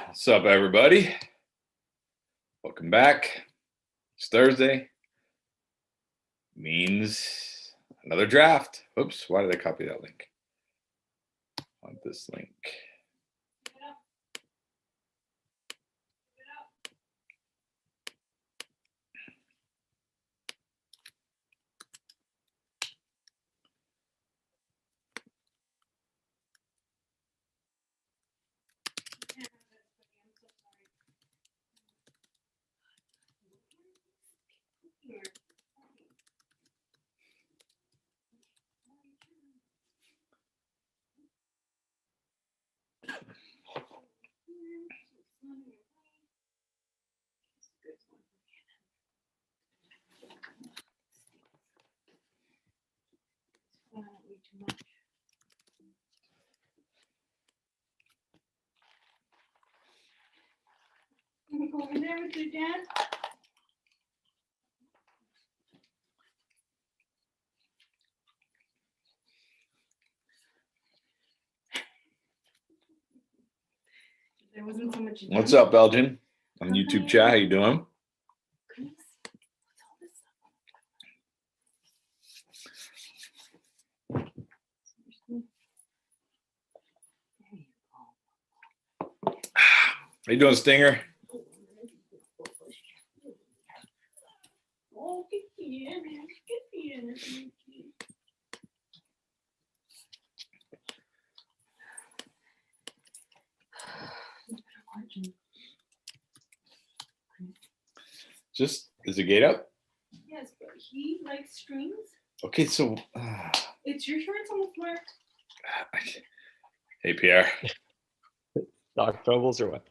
What's up, everybody? Welcome back. It's Thursday. Means another draft. Oops, why did I copy that link? I want this link. Can we go over there with your dad? There wasn't so much. What's up, Belgian? On YouTube chat, how you doing? How you doing, Stinger? Oh, good for you. Just, is the gate up? Yes, but he likes strings. Okay, so. It's your shorts on the floor. Hey, Pierre. Dog troubles or what?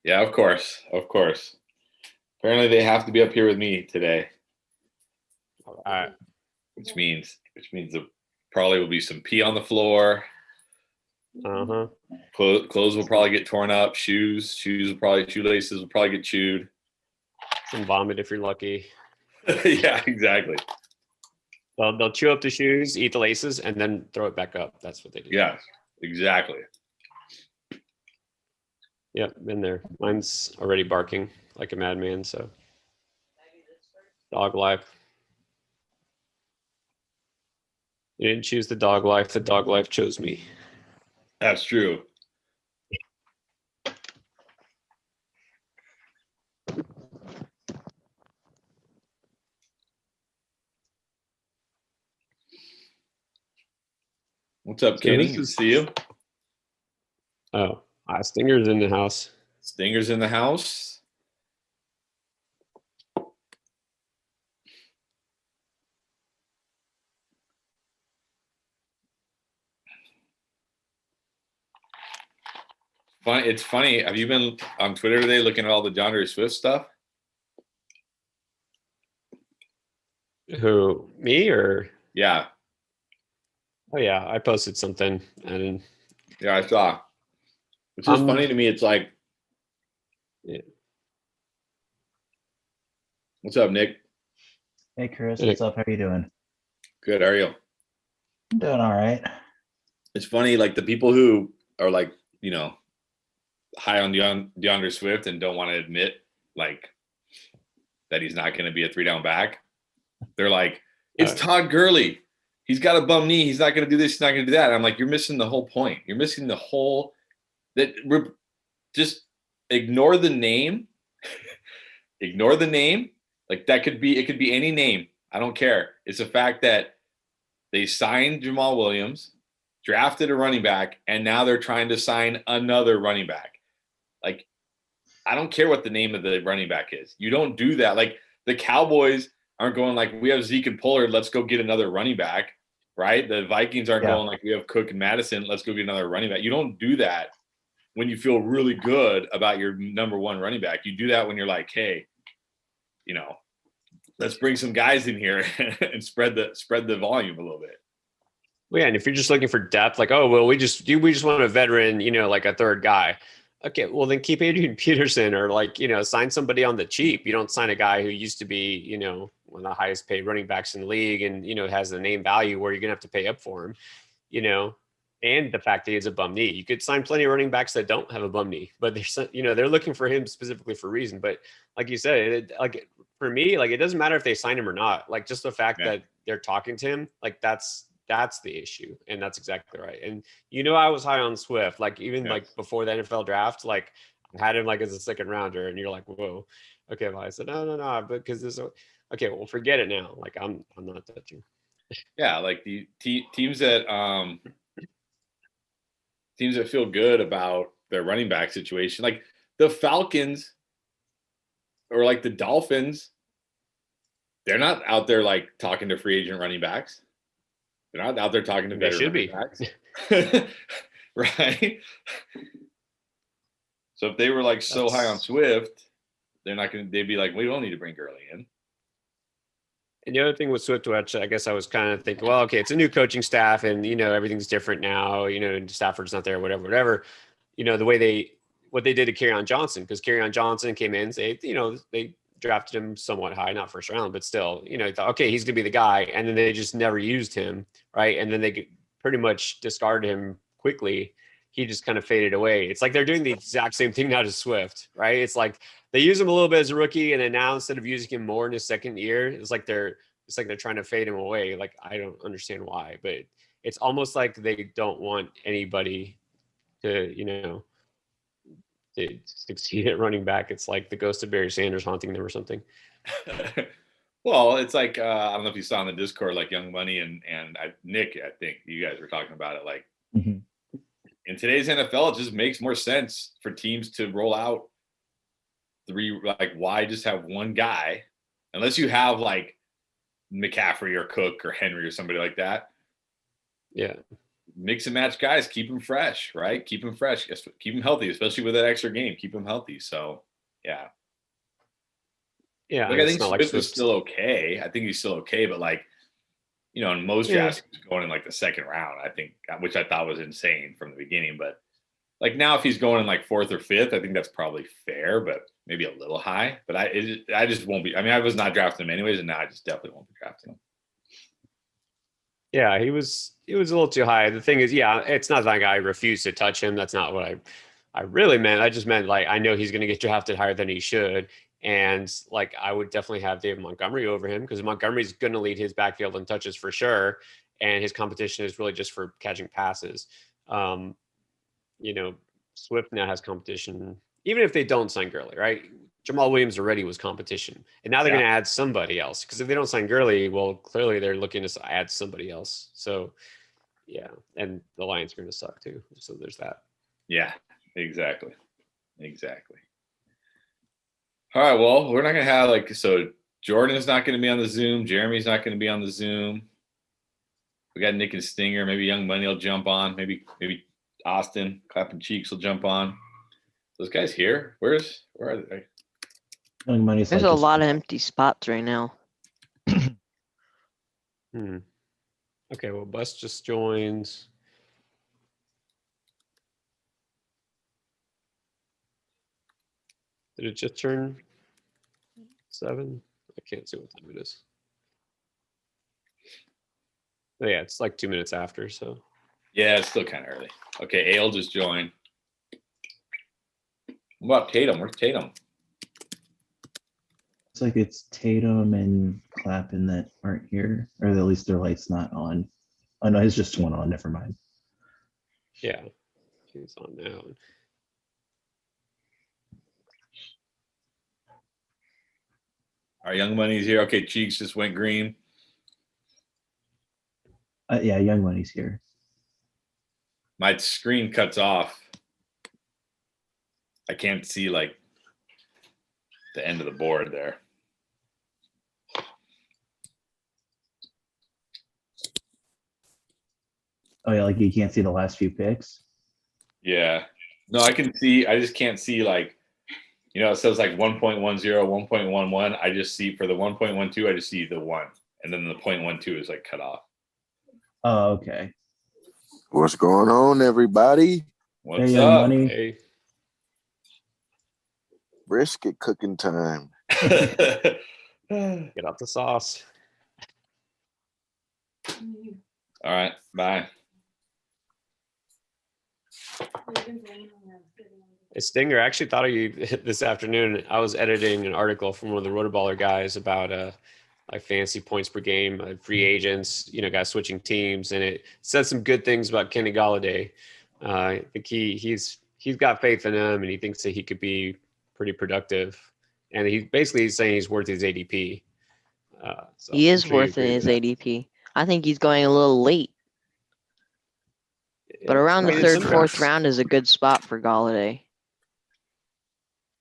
Yeah, of course. Of course. Apparently, they have to be up here with me today, All right. which means there probably will be some pee on the floor. Uh-huh. Clothes will probably get torn up. Shoelaces will probably get chewed. Some vomit if you're lucky. Yeah, exactly. They'll chew up the shoes, eat the laces, and then throw it back up. That's what they do. Yeah, exactly. Yep, been there. Mine's already barking like a madman, so dog life. You didn't choose the dog life chose me. That's true. What's up, So Kenny? this Good to is- see you. Oh, Stinger's in the house. Stinger's in the house. It's funny. Have you been on Twitter today looking at all the DeAndre Swift stuff? Who, me or? Yeah. Oh yeah, I posted something and Yeah, I saw. It's just funny to me. It's like, yeah. What's up, Nick? Hey, Chris. Hey. What's up? How you doing? Good. How are you? I'm doing all right. It's funny, like the people who are like, high on DeAndre Swift and don't want to admit like that he's not going to be a 3-down back. They're like, it's Todd Gurley. He's got a bum knee. He's not going to do this. He's not going to do that. And I'm like, you're missing the whole point. You're missing the whole that we're just ignore the name. Ignore the name. Like it could be any name. I don't care. It's the fact that they signed Jamal Williams, drafted a running back, and now they're trying to sign another running back. Like, I don't care what the name of the running back is. You don't do that. Like, the Cowboys aren't going like, we have Zeke and Pollard, let's go get another running back, right? The Vikings aren't going like, we have Cook and Madison, let's go get another running back. You don't do that when you feel really good about your number one running back. You do that when you're like, hey, let's bring some guys in here and spread the volume a little bit. Well, yeah, and if you're just looking for depth, like, oh, well, we just want a veteran, like a third guy. Okay, well, then keep Adrian Peterson or sign somebody on the cheap. You don't sign a guy who used to be, one of the highest paid running backs in the league and, has the name value where you're going to have to pay up for him. And the fact that he has a bum knee. You could sign plenty of running backs that don't have a bum knee, but they're looking for him specifically for a reason. But like you said, like for me, like it doesn't matter if they sign him or not. Like just the fact that they're talking to him, like that's the issue, and that's exactly right. And I was high on Swift, like even like before the NFL draft, like I had him like as a second rounder, and you're like, whoa, okay. Well, I said no, because this. Okay, well, forget it now. Like I'm not touching. Yeah, like the teams that feel good about their running back situation, like the Falcons or like the Dolphins, they're not out there like talking to free agent running backs. They're not out there talking to veteran running backs. Right? So if they were like so high on Swift, they'd be like, we don't need to bring Gurley in. And the other thing with Swift, which I guess I was kind of thinking, well, okay, it's a new coaching staff and, everything's different now, and Stafford's not there, whatever. The way what they did to Kerryon Johnson, because Kerryon Johnson came in, they drafted him somewhat high, not first round, but still, thought, okay, he's going to be the guy. And then they just never used him. Right. And then they pretty much discarded him quickly. He just kind of faded away. It's like they're doing the exact same thing now to Swift, right? It's like they use him a little bit as a rookie, and then now instead of using him more in his second year, it's like they're trying to fade him away. Like I don't understand why, but it's almost like they don't want anybody to to succeed at running back. It's like the ghost of Barry Sanders haunting them or something. Well, it's like I don't know if you saw in the Discord, like Young Money and Nick, I think you guys were talking about it. Like in today's NFL, it just makes more sense for teams to roll out three. Like, why just have one guy, unless you have like McCaffrey or Cook or Henry or somebody like that. Yeah, mix and match guys, keep them fresh, right? Keep them fresh, keep them healthy, especially with that extra game. Keep them healthy. So, yeah. Yeah, like I think Swift is still okay. I think he's still okay, but like, in most drafts, he's going in like the second round, I think, which I thought was insane from the beginning. But like now, if he's going in like fourth or fifth, I think that's probably fair, but maybe a little high. But I just won't be. I mean, I was not drafting him anyways, and now I just definitely won't be drafting him. Yeah, he was a little too high. The thing is, yeah, it's not like I refuse to touch him. That's not what I really meant. I just meant like I know he's going to get drafted higher than he should. And like I would definitely have David Montgomery over him because Montgomery's going to lead his backfield in touches for sure. And his competition is really just for catching passes. Swift now has competition, even if they don't sign Gurley, right? Jamal Williams already was competition. And now they're going to add somebody else. Because if they don't sign Gurley, well, clearly they're looking to add somebody else. So, yeah. And the Lions are going to suck too. So there's that. Yeah, exactly. All right, well, we're not going to have so Jordan's not going to be on the Zoom. Jeremy's not going to be on the Zoom. We got Nick and Stinger. Maybe Young Money will jump on. Maybe Austin, Clapping Cheeks will jump on. Those guys here? Where are they? Young Money's There's a lot of empty spots right now. Okay, well, Bus just joined. Did it just turn 7? I can't see what time it is. Oh, yeah, it's like 2 minutes after, so. Yeah, it's still kind of early. Okay, Ale just joined. What about Tatum? Where's Tatum? It's like it's Tatum and Clappin that aren't here, or at least their light's not on. Oh no, it's just one on. Never mind. Yeah, he's on now. Our Young Money's here. Okay, Cheeks just went green. Yeah, Young Money's here. My screen cuts off. I can't see like the end of the board there. Oh yeah, like you can't see the last few picks. Yeah. No, I can see. I just can't see like, it says like 1.10, 1.11. I just see for the 1.12, I just see the 1. And then the 0.12 is like cut off. Oh, okay. What's going on, everybody? What's Hey, up? Money. Hey. Brisket cooking time. Get out the sauce. All right. Bye. Hey, Stinger, I actually thought of you this afternoon. I was editing an article from one of the Rotoballer guys about like fantasy points per game, free agents, guys switching teams, and it said some good things about Kenny Galladay. I think he's got faith in him, and he thinks that he could be pretty productive. And he's saying he's worth his ADP. So He I'm is sure you worth agree his with that. ADP. I think he's going a little late, but Yeah, around I the mean, third, it's fourth round is a good spot for Galladay.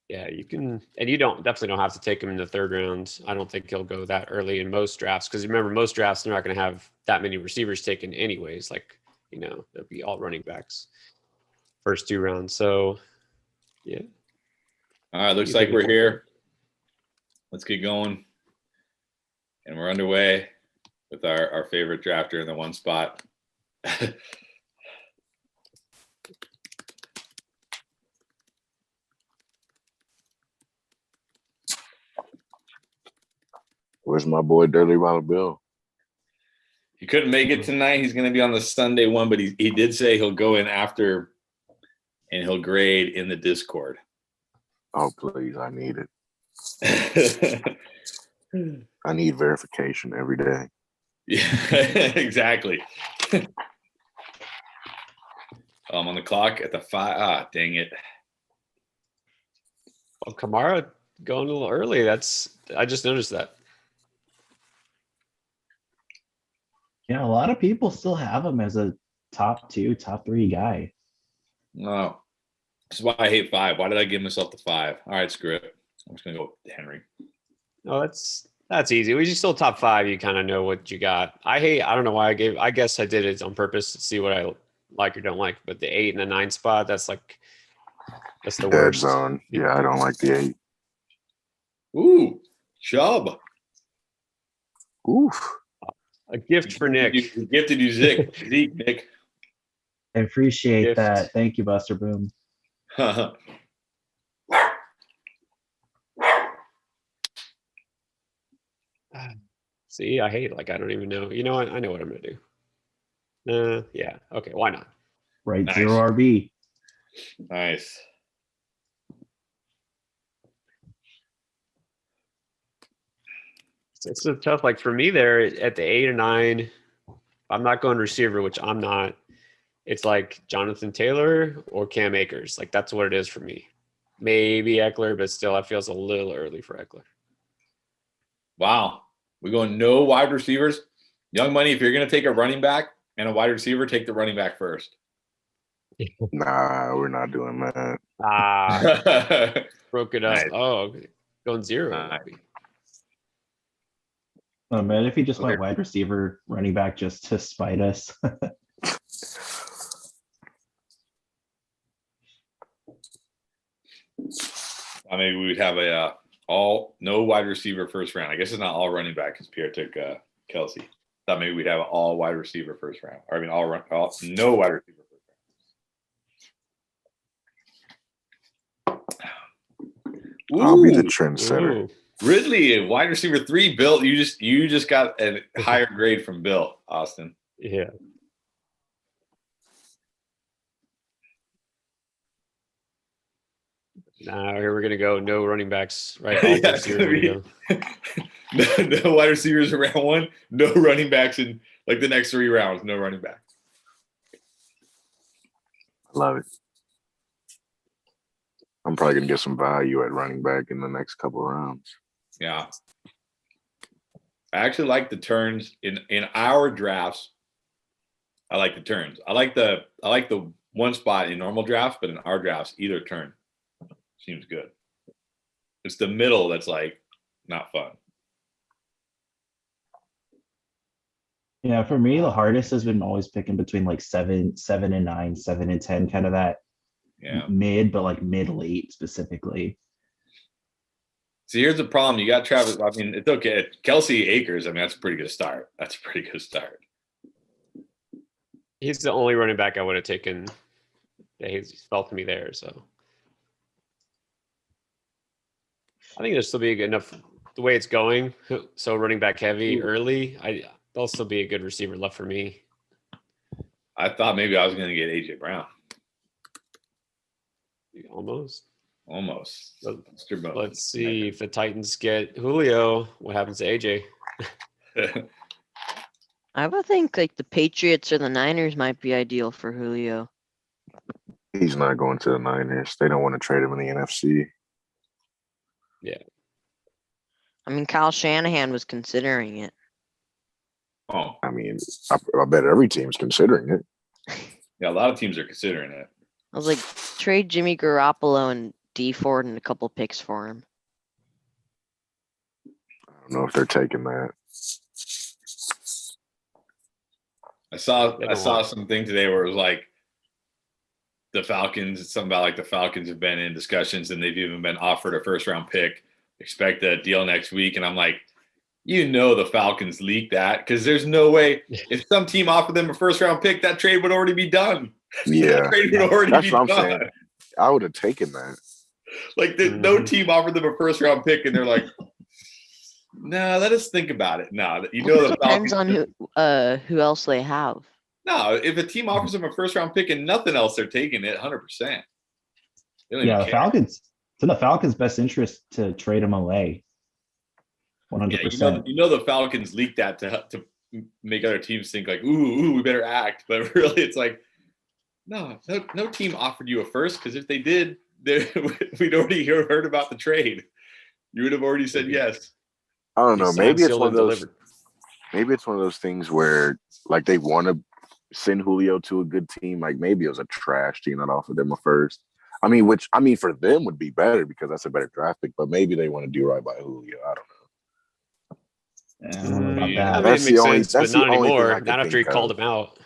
Yeah, you can, and you definitely don't have to take him in the third round. I don't think he'll go that early in most drafts because remember, most drafts they're not going to have that many receivers taken anyways. Like, they'll be all running backs first 2 rounds. So, yeah. All right, looks You like think we're it's- here. Let's get going. And we're underway with our favorite drafter in the one spot. Where's my boy Dirty Dollar Bill? He couldn't make it tonight. He's going to be on the Sunday one, but he did say he'll go in after and he'll grade in the Discord. Oh, please, I need it. Yeah, I need verification every day. exactly. I'm on the clock at the 5. Ah, dang it. Well, Kamara going a little early. I just noticed that. Yeah, a lot of people still have him as a top 2, top 3 guy. No. This is why I hate 5. Why did I give myself the 5? All right, screw it. I'm just going to go with Henry. No, that's easy. We just still top 5. You kind of know what you got. I don't know why I guess I did it on purpose to see what I like or don't like. But the 8 and the 9 spot, that's the Dead worst. zone. Yeah, I don't like the 8. Ooh, Chubb. Oof. A gift for Nick. We gifted you Zeke, Nick. I appreciate Gift. that. Thank you, Buster Boom. See, I hate I don't even know. You know what? I know what I'm gonna do. Yeah. Okay. Why not? Right, Nice. 0 RB. Nice. It's so tough. Like for me, there at the 8 or 9, I'm not going receiver, which I'm not. It's like Jonathan Taylor or Cam Akers. Like that's what it is for me. Maybe Eckler, but still, I feel it's a little early for Eckler. Wow. We're going no wide receivers. Young Money, if you're going to take a running back and a wide receiver, take the running back first. Nah, we're not doing that. Broke it up. Nice. Oh, going 0. Nice. Oh man, if he just Okay. went wide receiver, running back just to spite us. I mean, we would have a no wide receiver first round. I guess it's not all running back because Pierre took Kelsey. Thought maybe we'd have an all wide receiver first round. Or I mean, all no wide receiver first round. I'll be the Ooh, trendsetter. Ooh. Ridley, wide receiver 3. Bill, you just got a higher grade from Bill, Austin. Yeah. Now here we're gonna go. No running backs, right? All Yeah, it's receivers gonna gonna go. no wide receivers in round 1. No running backs in the next 3 rounds. No running backs. Love it. I'm probably gonna get some value at running back in the next couple of rounds. Yeah. I actually like the turns in our drafts. I like the turns. I like the one spot in normal drafts, but in our drafts, either turn seems good. It's the middle that's not fun. Yeah, for me, the hardest has been always picking between 7 and 9, 7 and 10, kind of that Yeah. mid, but mid late specifically. See, here's the problem. You got Travis. I mean, it's okay. Kelsey Akers. I mean, that's a pretty good start. He's the only running back I would have taken. He's felt to me there, so I think there'll still be enough the way it's going. So running back heavy early. There'll still be a good receiver left for me. I thought maybe I was going to get AJ Brown. Almost. Almost. Let- Mr. Bones. Let's see if the Titans get Julio. What happens to AJ? I would think like the Patriots or the Niners might be ideal for Julio. He's not going to the Niners. They don't want to trade him in the NFC. I mean, Kyle Shanahan was considering it. Oh, I mean, I bet every team's considering it. yeah, a lot of teams are considering it. I was like, trade Jimmy Garoppolo and D Ford and a couple picks for him. I don't know if they're taking that. I saw They don't something today where it was like the Falcons, something about like the Falcons have been in discussions and they've even been offered a first round pick. Expect a deal next week. And I'm like, the Falcons leaked that because there's no way if some team offered them a first round pick, that trade would already be done. Yeah, That trade would already that's be what I'm done. saying. I would have taken that. Like no team offered them a first round pick and they're like, no, let us think about it. No, It the depends Falcons. on who else they have. No, if a team offers them a first round pick and nothing else, they're taking it 100%. They don't Yeah, even care. Falcons. It's in the Falcons' best interest to trade him away. 100%. The Falcons leaked that to make other teams think like, ooh, we better act. But really, it's like, no team offered you a first because if they did, we'd already heard about the trade. You would have already said yes. I don't know. He's Maybe signed, it's sealed, one of and those. delivered. Maybe it's one of those things where like they want to send Julio to a good team. Like maybe it was a trash team that offered them a first. Which for them would be better because that's a better draft pick. But maybe they want to do right by Julio. I don't know. I don't know about Yeah, I that. mean, That's it the makes only- sense, that's but the not only thing I anymore. could Not after he think called of. him out.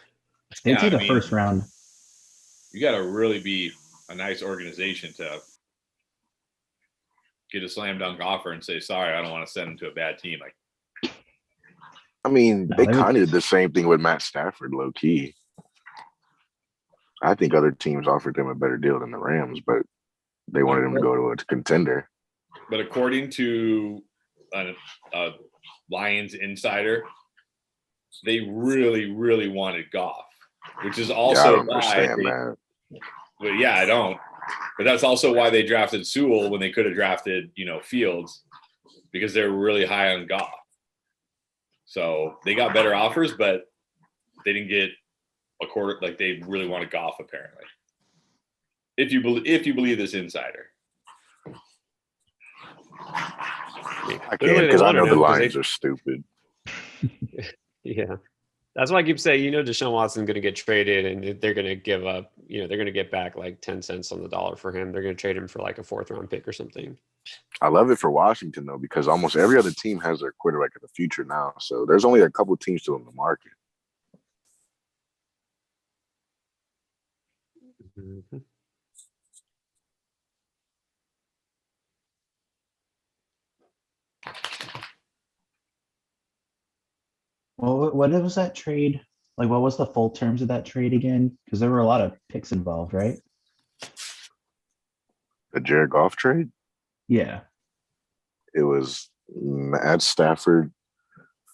They Yeah, take I a mean- first round. You got to really be a nice organization to get a slam dunk offer and say, sorry, I don't want to send him to a bad team. Like, No, They they would- kind of did the same thing with Matt Stafford, low key. I think other teams offered them a better deal than the Rams, but they wanted him to go to a contender. but according to a Lions insider, they really, really wanted Goff, which is Yeah, I also don't why. understand that. Well, yeah, I don't. But that's also why they drafted Sewell when they could have drafted, Fields, because they're really high on Goff. So they got better offers, but they didn't get a quarter. Like they really wanted Goff, apparently. If you believe this insider. I Clearly can't they because I wanted know the him 'cause Lions are stupid. Yeah. That's why I keep saying, Deshaun Watson's going to get traded and they're going to give up, they're going to get back like 10 cents on the dollar for him. They're going to trade him for like a 4th round pick or something. I love it for Washington, though, because almost every other team has their quarterback of the future now. So there's only a couple teams still in the market. Mhm. Well, what was that trade? Like, what was the full terms of that trade again? Because there were a lot of picks involved, right? The Jared Goff trade, Yeah. it was Matt Stafford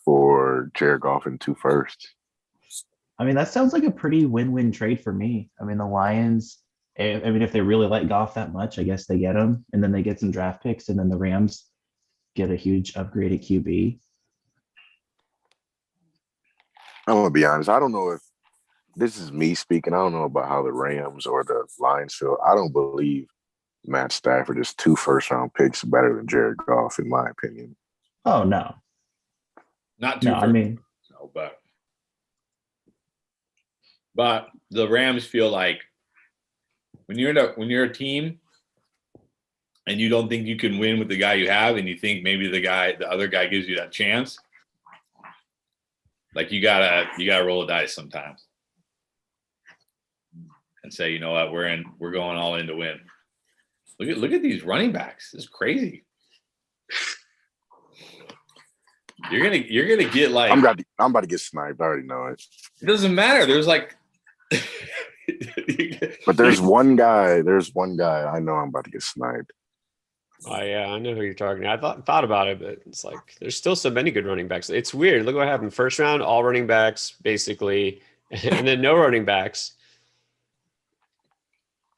for Jared Goff and 2 firsts. I mean, that sounds like a pretty win-win trade for me. I mean, the Lions, if they really like Goff that much, I guess they get him, and then they get some draft picks, and then the Rams get a huge upgrade at QB. I'm gonna be honest. I don't know if this is me speaking. I don't know about how the Rams or the Lions feel. I don't believe Matt Stafford is 2 first-round picks better than Jared Goff, in my opinion. Oh no, Not too no, I mean, no, but the Rams feel like when you're a team and you don't think you can win with the guy you have and you think maybe the other guy gives you that chance, like you gotta roll the dice sometimes and say, you know what, we're going all in to win. Look at these running backs. This is crazy. You're gonna get like I'm about to get sniped. I already know it. it doesn't matter. There's like But there's one guy I know I'm about to get sniped. Oh yeah, I know who you're talking. I thought about it, but it's like there's still so many good running backs. It's weird. Look what happened. First round, all running backs, basically, and then no running backs.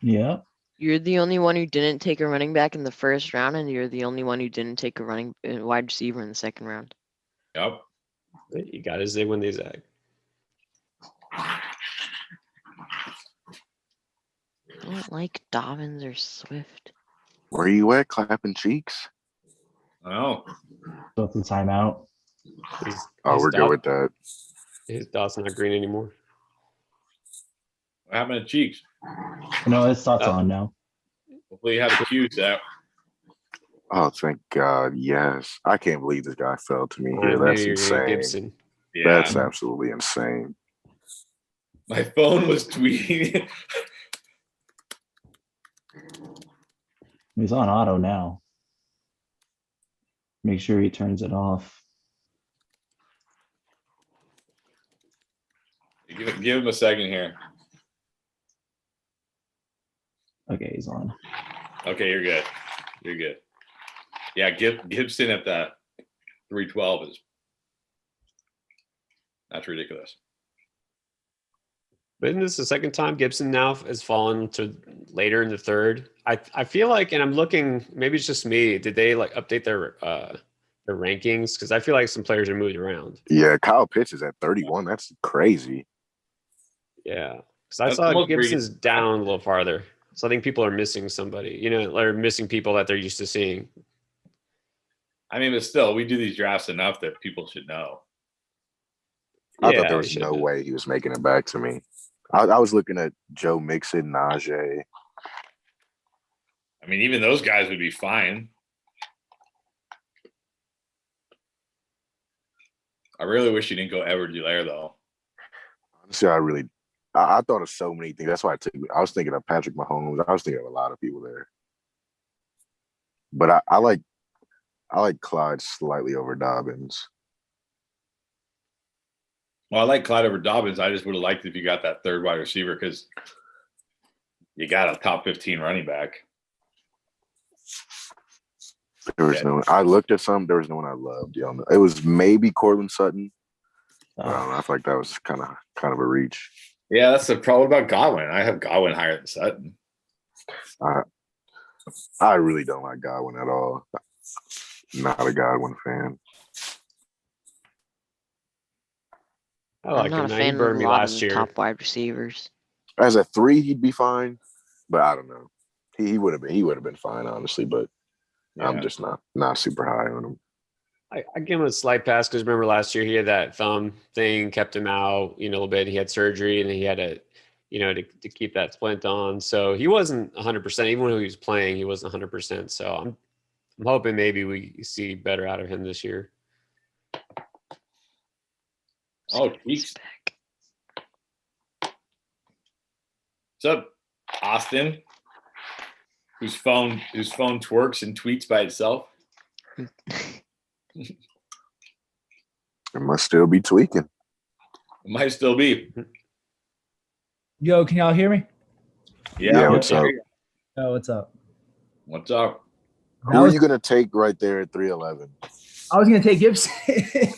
yeah. You're the only one who didn't take a running back in the first round, and you're the only one who didn't take a wide receiver in the second round. Yep. You got to zig when they zag. I don't like Dobbins or Swift. Where you at, clapping cheeks? Oh, So it's a timeout. Oh, we're good with that. His dot's not green anymore. what happened to Cheeks? No, his thoughts on now. Hopefully, you have a cue set. Oh, thank God. Yes. I can't believe this guy fell to me I here. knew That's you were gonna get insane. Gibson. Yeah, That's absolutely insane. my phone was tweeting. He's on auto now. Make sure he turns it off. Give him a second here. Okay, he's on. Okay, you're good. You're good. Yeah, Gibson at that 312 is that's ridiculous. But isn't this the second time Gibson now has fallen to later in the third? I feel like, and I'm looking, maybe it's just me. Did they like update their rankings? Because I feel like some players are moved around. Yeah, Kyle Pitts is at 31. That's crazy. Yeah, because I That's saw almost Gibson's pretty- down a little farther. So I think people are missing somebody. You know, they're missing people that they're used to seeing. I mean, but still, we do these drafts enough that people should know. I Yeah, thought there they was should no have. way he was making it back to me. I was looking at Joe Mixon, Najee. I mean, even those guys would be fine. I really wish you didn't go Edward Delaire though. Honestly, I thought of so many things. That's why I was thinking of Patrick Mahomes. I was thinking of a lot of people there. But I like Clyde slightly over Dobbins. Well, I like Clyde over Dobbins. I just would have liked if you got that third wide receiver because you got a top 15 running back. There was no. I looked at some. There was no one I loved. You know, it was maybe Cortland Sutton. But I don't know. I feel like that was kind of a reach. Yeah, that's the problem about Godwin. I have Godwin higher than Sutton. I really don't like Godwin at all. Not a Godwin fan. I I'm like not him. a Now, he fan of burned a me lot of last the year. top wide receivers. As a 3, he'd be fine, but I don't know. He would have been fine, honestly. But Yeah. I'm just not super high on him. I give him a slight pass because remember last year he had that thumb thing, kept him out, a little bit. He had surgery and he had to keep that splint on. So he wasn't 100%. Even when he was playing, he wasn't 100%. So I'm hoping maybe we see better out of him this year. Oh, Cheeks. What's up, Austin? Whose phone twerks and tweets by itself? It must still be tweaking. It might still be. Yo, can y'all hear me? Yeah, what's up? Oh, what's up? What's up? Who are you gonna take right there at 311? I was gonna take Gibson.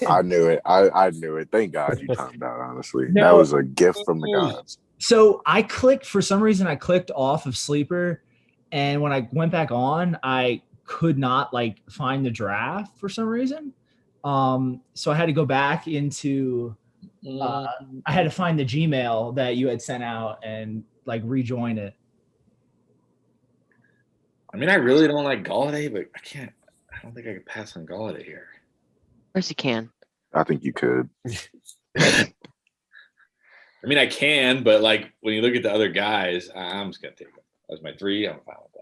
I knew it. I knew it. Thank God you timed out. Honestly, that No. was a gift from the gods. So I clicked for some reason. I clicked off of Sleeper, and when I went back on, I could not find the draft for some reason. So I had to go back into. I had to find the Gmail that you had sent out and rejoin it. I mean, I really don't like Galladay, but I don't think I could pass on Galladay here. Of course you can. I think you could. I mean, I can, but when you look at the other guys, I'm just gonna take them as my 3. I'm fine with that.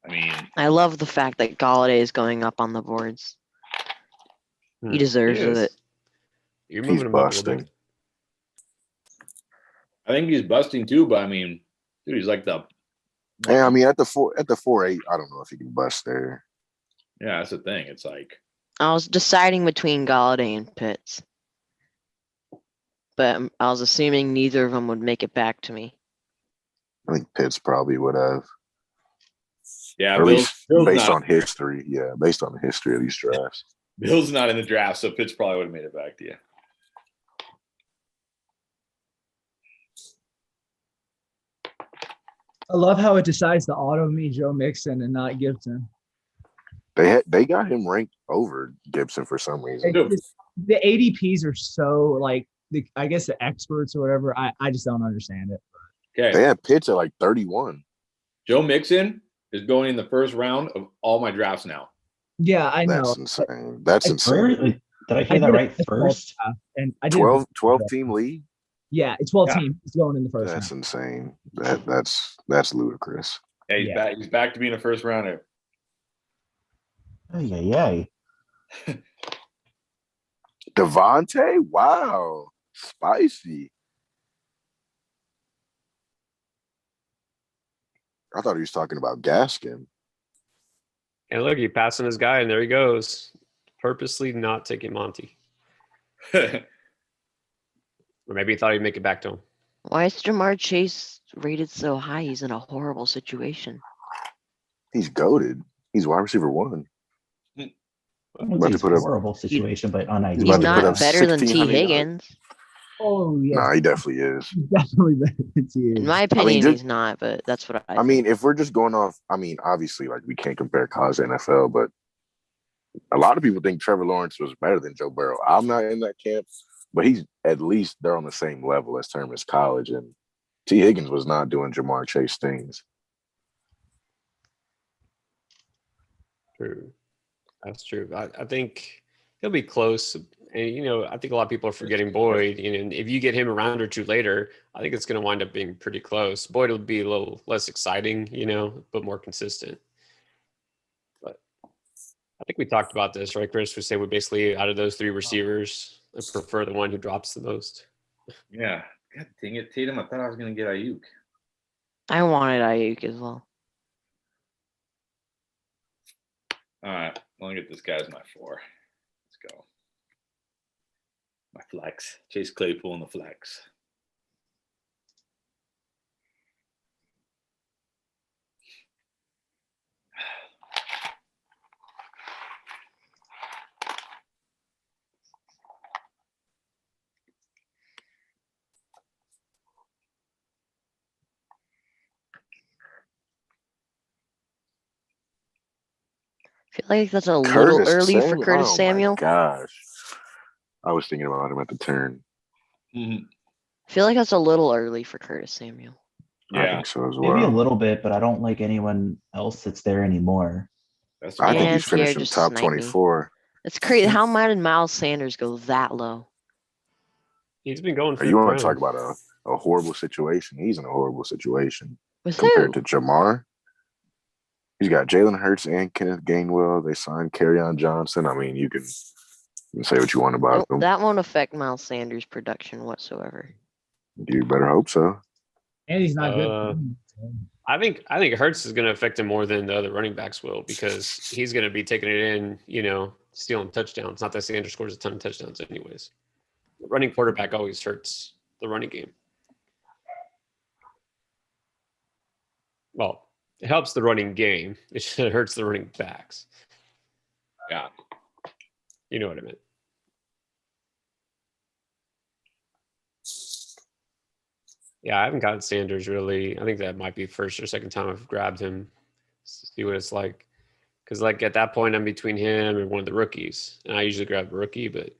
I mean, I love the fact that Galladay is going up on the boards. He deserves He is. it. You're He's moving him up a little busting. bit. I think he's busting too, but I mean, dude, he's like the Yeah, I mean at the 4.8, I don't know if he can bust there. yeah, that's the thing. It's like I was deciding between Galladay and Pitts, but I was assuming neither of them would make it back to me. I think Pitts probably would have. yeah, Or at least Bill's based not, on history. Yeah, based on the history of these drafts. Bill's not in the draft, so Pitts probably would have made it back to you. I love how it decides to auto me Joe Mixon and not Gibson. They got him ranked over Gibson for some reason. It's just, the ADPs are so like I guess the experts or whatever. I just don't understand it. They Okay. had Pitts at like 31. Joe Mixon is going in the first round of all my drafts now. Yeah, I know. That's insane. That's I- insane. Wait, did I hear that did a right? best ball First, draft, and I did 12 team league. Yeah, it's 12 Yeah. teams. It's going in the first That's round. insane. That's ludicrous. Yeah, he's Yeah. back. He's back to being a first rounder. yeah. Devontae, wow, spicy. I thought he was talking about Gaskin. And look, he passing his guy, and there he goes, purposely not taking Monty, or maybe he thought he'd make it back to him. Why is Jamar Chase rated so high? He's in a horrible situation. He's goaded. He's wide receiver 1. I About wouldn't to say it's put a up- horrible situation, but He's unideal. He's about to put not up better than T 1,600 yards. Higgins. Oh yes, Nah, he definitely is. he's definitely better than he In is. my opinion, just- he's not, but that's what I I think. mean, if we're just going off, obviously, like we can't compare college to NFL, but a lot of people think Trevor Lawrence was better than Joe Burrow. I'm not in that camp, but he's at least they're on the same level as term as college. And T. Higgins was not doing Jamar Chase things. True. That's true. I think he'll be close. And, I think a lot of people are forgetting Boyd. And if you get him a round or two later, I think it's going to wind up being pretty close. Boyd will be a little less exciting, but more consistent. But I think we talked about this, right, Chris? We say we basically, out of those three receivers, I prefer the one who drops the most. Yeah. God dang it, Tatum. I thought I was going to get Ayuk. I wanted Ayuk as well. All right. Let me get this guy as my 4. Let's go. My flex. Chase Claypool in the flex. I feel like that's a little early for Samuel? Curtis Oh, Samuel. my gosh. I was thinking about him at the turn. Mm-hmm. I feel like that's a little early for Curtis Samuel. I Yeah. think so as Maybe a well. little bit, but I don't like anyone else that's there anymore. That's I think And he's Pierre finishing just top sniped me. 24. It's crazy. How did Miles Sanders go that low? He's been going for You want to talk about a horrible situation? He's in a horrible situation With compared who? to Jamar. He's got Jalen Hurts and Kenneth Gainwell. They signed Kerryon Johnson. I mean, you can say what you want about them. That won't affect Miles Sanders' production whatsoever. You better hope so. And he's not good. I think Hurts is going to affect him more than the other running backs will, because he's going to be taking it in, stealing touchdowns. Not that Sanders scores a ton of touchdowns anyways. The running quarterback always hurts the running game. Well, it helps the running game. It hurts the running backs. Yeah. You know what I meant. Yeah, I haven't gotten Sanders really. I think that might be first or second time I've grabbed him to see what it's like. Because, at that point, I'm between him and one of the rookies. And I usually grab a rookie, but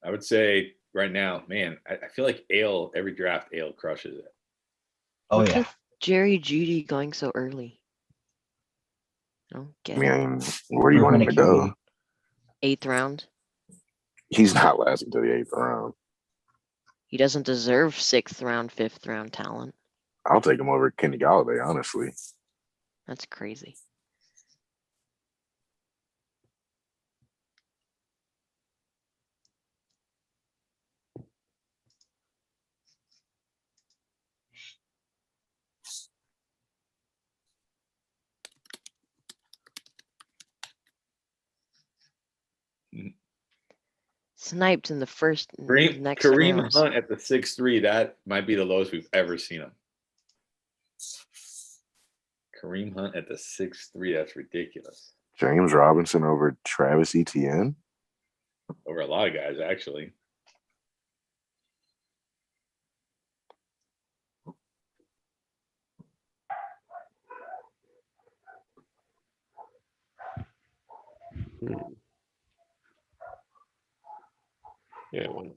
I would say right now, man, I feel like every draft, Ale crushes it. Oh What's yeah. with Jerry Judy going so early? I don't get I it. mean, where do you want him to go? 8th round. He's not lasting to the 8th round. He doesn't deserve 6th round, 5th round talent. I'll take him over Kenny Galladay, honestly. That's crazy. Sniped in the first next Kareem rounds. Hunt at the 6'3", that might be the lowest we've ever seen him. Kareem Hunt at the 6'3", that's ridiculous. James Robinson over Travis Etienne. Over a lot of guys, actually. Yeah. One.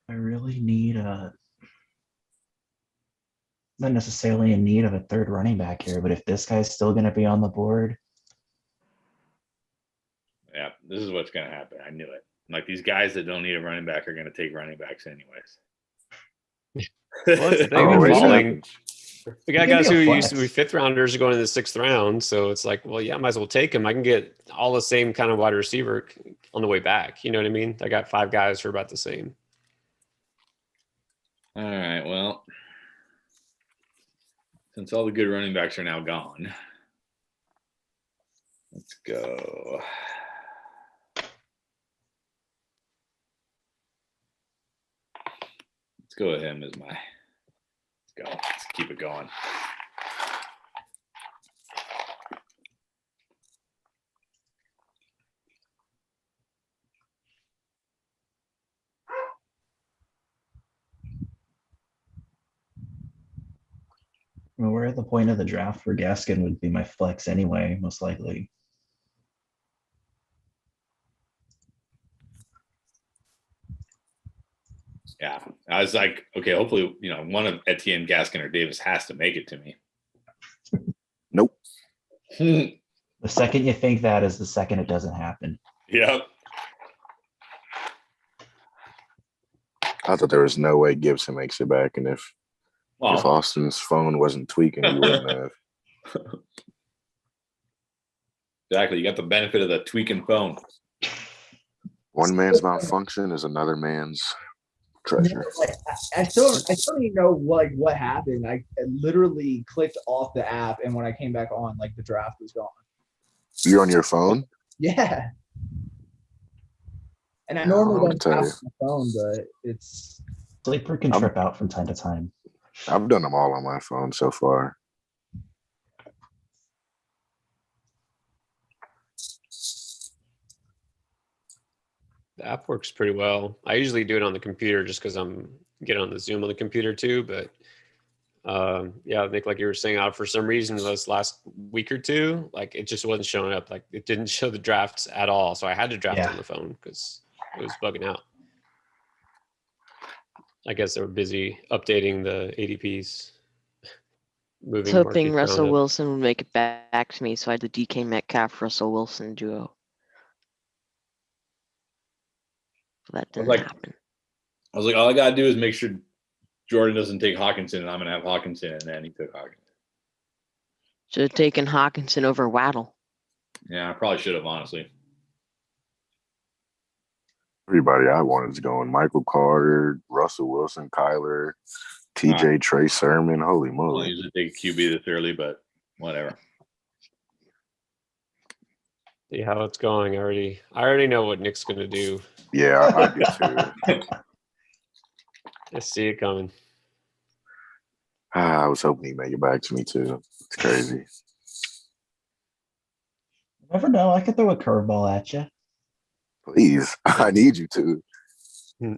I really need not necessarily in need of a third running back here, but if this guy's still going to be on the board, Yeah, this is what's going to happen. I knew it. Like these guys that don't need a running back are going to take running backs anyways. Well, that's the thing. Always They're falling. happens. We got He can guys be a who used to be flex. fifth rounders going in the sixth round. So it's like, well, yeah, I might as well take him. I can get all the same kind of wide receiver on the way back. You know what I mean? I got 5 guys for about the same. All right. Well, since all the good running backs are now gone, let's go. Let's go with him as my. Let's go. Let's keep it going. I mean, we're at the point of the draft where Gaskin would be my flex anyway, most likely. Yeah, I was like, okay, hopefully, one of Etienne, Gaskin, or Davis has to make it to me. Nope. The second you think that is the second it doesn't happen. Yep. I thought there was no way Gibson makes it back, and if Austin's phone wasn't tweaking, he wouldn't have. Exactly. You got the benefit of the tweaking phone. One man's malfunction is another man's treasure. I still don't even know what happened. I literally clicked off the app, and when I came back on, like the draft was gone. You're on your phone? Yeah. And I Yeah, I don't know normally what to don't tell have my phone, but it's Sleeper can trip out from time to time. I've done them all on my phone so far. The app works pretty well. I usually do it on the computer just because I'm getting on the Zoom on the computer too. But yeah, Nick, like you were saying, for some reason this last week or two, like it just wasn't showing up. Like it didn't show the drafts at all. So I had to draft on the phone because it was bugging out. I guess they were busy updating the ADPs. I was Moving hoping markets Russell around it. Wilson would make it back to me, so I had the DK Metcalf Russell Wilson duo. But that didn't happen. I was like, all I gotta do is make sure Jordan doesn't take Hawkinson, and I'm gonna have Hawkinson, and then he took Hawkinson. Should have taken Hawkinson over Waddle. Yeah, I probably should have, honestly. Everybody I wanted is going. Michael Carter, Russell Wilson, Kyler, TJ, Trey Sermon. Holy I don't moly. usually take a QB this early, but whatever. See how it's going already. I already know what Nick's gonna do. Yeah, I do too. I see it coming. I was hoping he'd make it back to me too. It's crazy. Never know. I could throw a curveball at you. Please, I need you to. Hmm.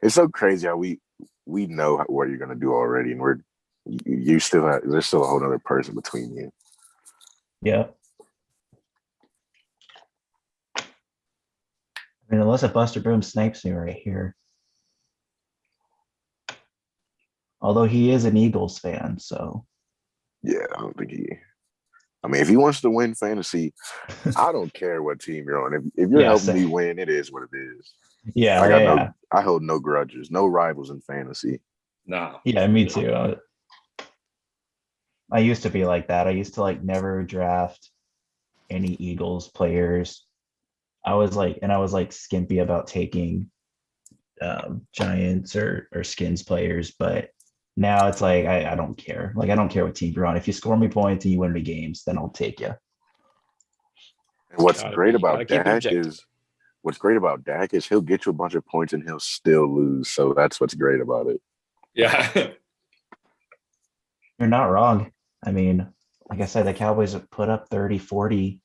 It's so crazy how we know what you're gonna do already, and you still have, there's still a whole other person between you. Yeah. I mean, unless a Buster Boom snipes me right here. Although he is an Eagles fan, so. Yeah, I don't think I mean, if he wants to win fantasy, I don't care what team you're on. If you're helping me win, it is what it is. Yeah, I hold no grudges, no rivals in fantasy. No. Yeah, me too. I used to be like that. I used to never draft any Eagles players. I was skimpy about taking Giants or Skins players, but now it's like I don't care. I don't care what team you're on. If you score me points and you win me games, then I'll take you. And what's great about Dak is he'll get you a bunch of points and he'll still lose. So that's what's great about it. Yeah. You're not wrong. I mean, like I said, the Cowboys have put up 30, 40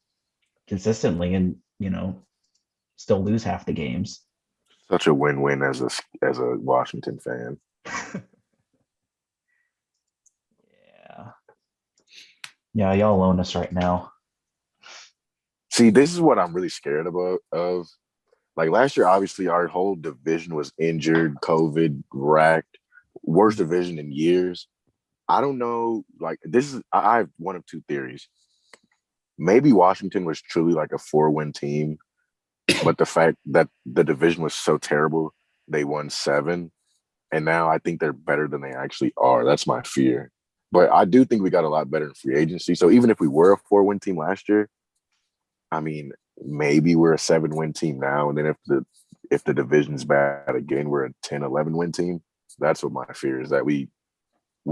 consistently and, still lose half the games. Such a win-win as a Washington fan. Yeah. Yeah, y'all own us right now. See, this is what I'm really scared of. Like last year, obviously our whole division was injured, COVID racked, worst division in years. I don't know. Like this is I have one of two theories. Maybe Washington was truly like a 4-win team, but the fact that the division was so terrible, they won 7. And now I think they're better than they actually are. That's my fear. But I do think we got a lot better in free agency. So even if we were a 4-win team last year, I mean, maybe we're a 7-win team now. And then if the division's bad again, we're a 10, 11-win team. That's what my fear is, that we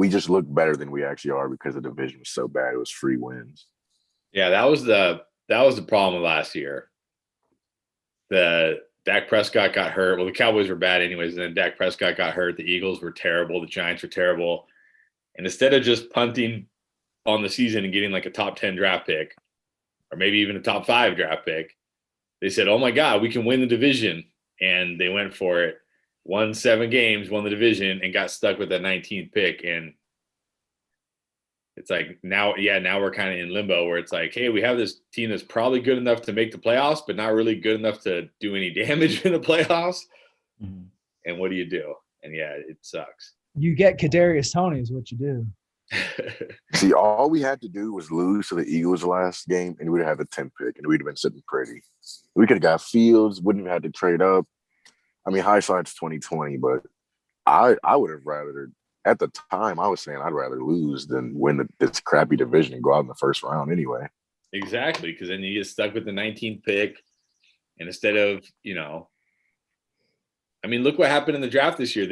just look better than we actually are because the division was so bad. It was free wins. Yeah, that was the problem last year. The Dak Prescott got hurt. Well, the Cowboys were bad anyways, and then Dak Prescott got hurt. The Eagles were terrible. The Giants were terrible. And instead of just punting on the season and getting like a top 10 draft pick, or maybe even a top 5 draft pick, they said, oh my God, we can win the division. And they went for it, won 7 games, won the division, and got stuck with that 19th pick. And it's like now we're kind of in limbo where it's like, hey, we have this team that's probably good enough to make the playoffs, but not really good enough to do any damage in the playoffs. Mm-hmm. And what do you do? And yeah, it sucks. You get Kadarius Toney is what you do. See, all we had to do was lose to the Eagles last game, and we'd have the 10th pick, and we'd have been sitting pretty. We could have got Fields, wouldn't have had to trade up. I mean, hindsight's 2020, but I would have rather. At the time, I was saying I'd rather lose than win this crappy division and go out in the first round anyway. Exactly, because then you get stuck with the 19th pick, and instead of I mean, look what happened in the draft this year.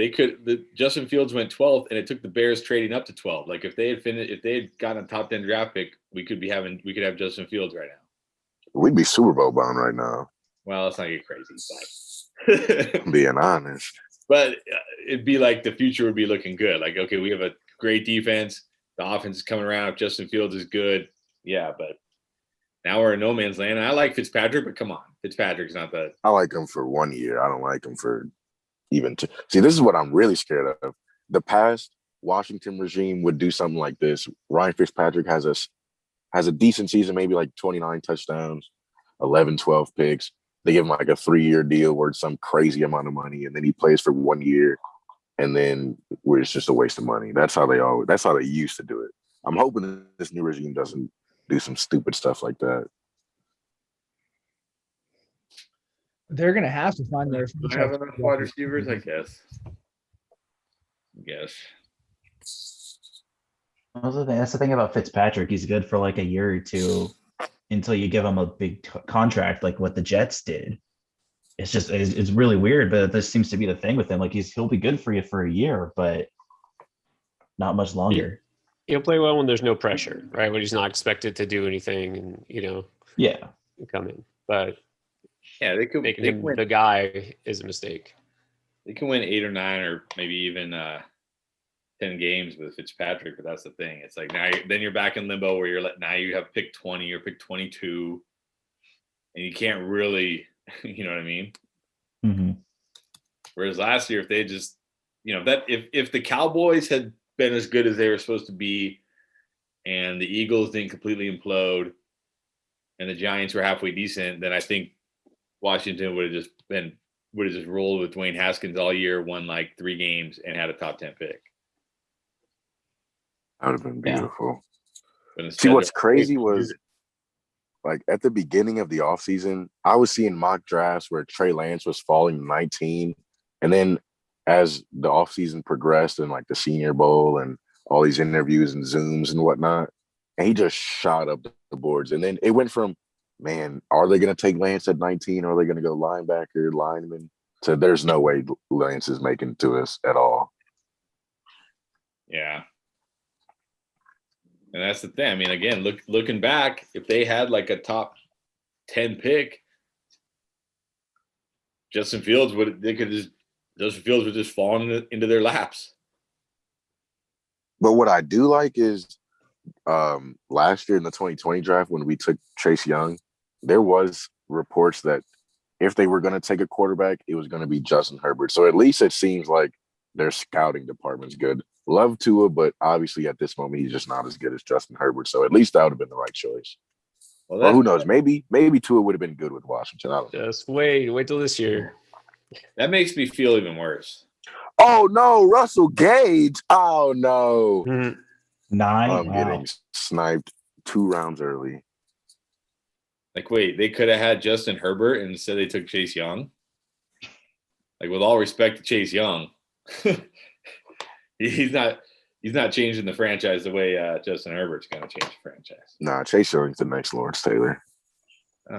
Justin Fields went 12th, and it took the Bears trading up to 12. Like if they had gotten a top 10 draft pick, we could have Justin Fields right now. We'd be Super Bowl bound right now. Well, let's not get crazy, but I'm being honest. But it'd be like the future would be looking good. Like, okay, we have a great defense. The offense is coming around. If Justin Fields is good, yeah, but now we're in no man's land. And I like Fitzpatrick, but come on. Fitzpatrick's not the – I like him for 1 year. I don't like him for even two. See, this is what I'm really scared of. The past Washington regime would do something like this. Ryan Fitzpatrick has a decent season, maybe like 29 touchdowns, 11, 12 picks. They give him like a 3-year deal worth some crazy amount of money, and then he plays for 1 year, and then it's just a waste of money. That's how they used to do it. I'm hoping that this new regime doesn't do some stupid stuff like that. They're gonna have to find their. – have enough wide receivers, I guess. That's the thing about Fitzpatrick. He's good for like a year or two until you give him a big contract like what the Jets did. It's really weird, but this seems to be the thing with him. Like he'll be good for you for a year, but not much longer. He'll play well when there's no pressure, right? When he's not expected to do anything, and yeah, come in. But yeah, making him the guy is a mistake. They can win 8 or 9 or maybe even 10 games with Fitzpatrick, but that's the thing. It's like then you're back in limbo where now you have pick 20 or pick 22, and you can't really, you know what I mean? Mm-hmm. Whereas last year, if they just, if the Cowboys had been as good as they were supposed to be, and the Eagles didn't completely implode, and the Giants were halfway decent, then I think Washington would have just rolled with Dwayne Haskins all year, won like 3 games, and had a top 10 pick. That would have been beautiful. Yeah. See, what's crazy was, like, at the beginning of the offseason, I was seeing mock drafts where Trey Lance was falling 19. And then as the offseason progressed and, like, the Senior Bowl and all these interviews and Zooms and whatnot, and he just shot up the boards. And then it went from, man, are they going to take Lance at 19? Or are they going to go linebacker, lineman? So there's no way Lance is making it to us at all. Yeah. And that's the thing. I mean, again, looking back, if they had like a top 10 pick, Justin Fields would just fall into their laps. But what I do like is last year in the 2020 draft when we took Chase Young, there was reports that if they were going to take a quarterback, it was going to be Justin Herbert. So at least it seems like their scouting department's good. Love Tua, but obviously at this moment he's just not as good as Justin Herbert. So at least that would have been the right choice. Well, Or who knows? Maybe Tua would have been good with Washington. I don't know. Just wait till this year. that makes me feel even worse. Oh no, Russell Gage. Oh no. Mhm. 9. I'm Wow. getting sniped 2 rounds early. Like, wait, they could have had Justin Herbert and instead they took Chase Young. Like, with all respect to Chase Young, he's not changing the franchise the way Justin Herbert's going to change the franchise. Nah, Chase Young's the next Lawrence Taylor.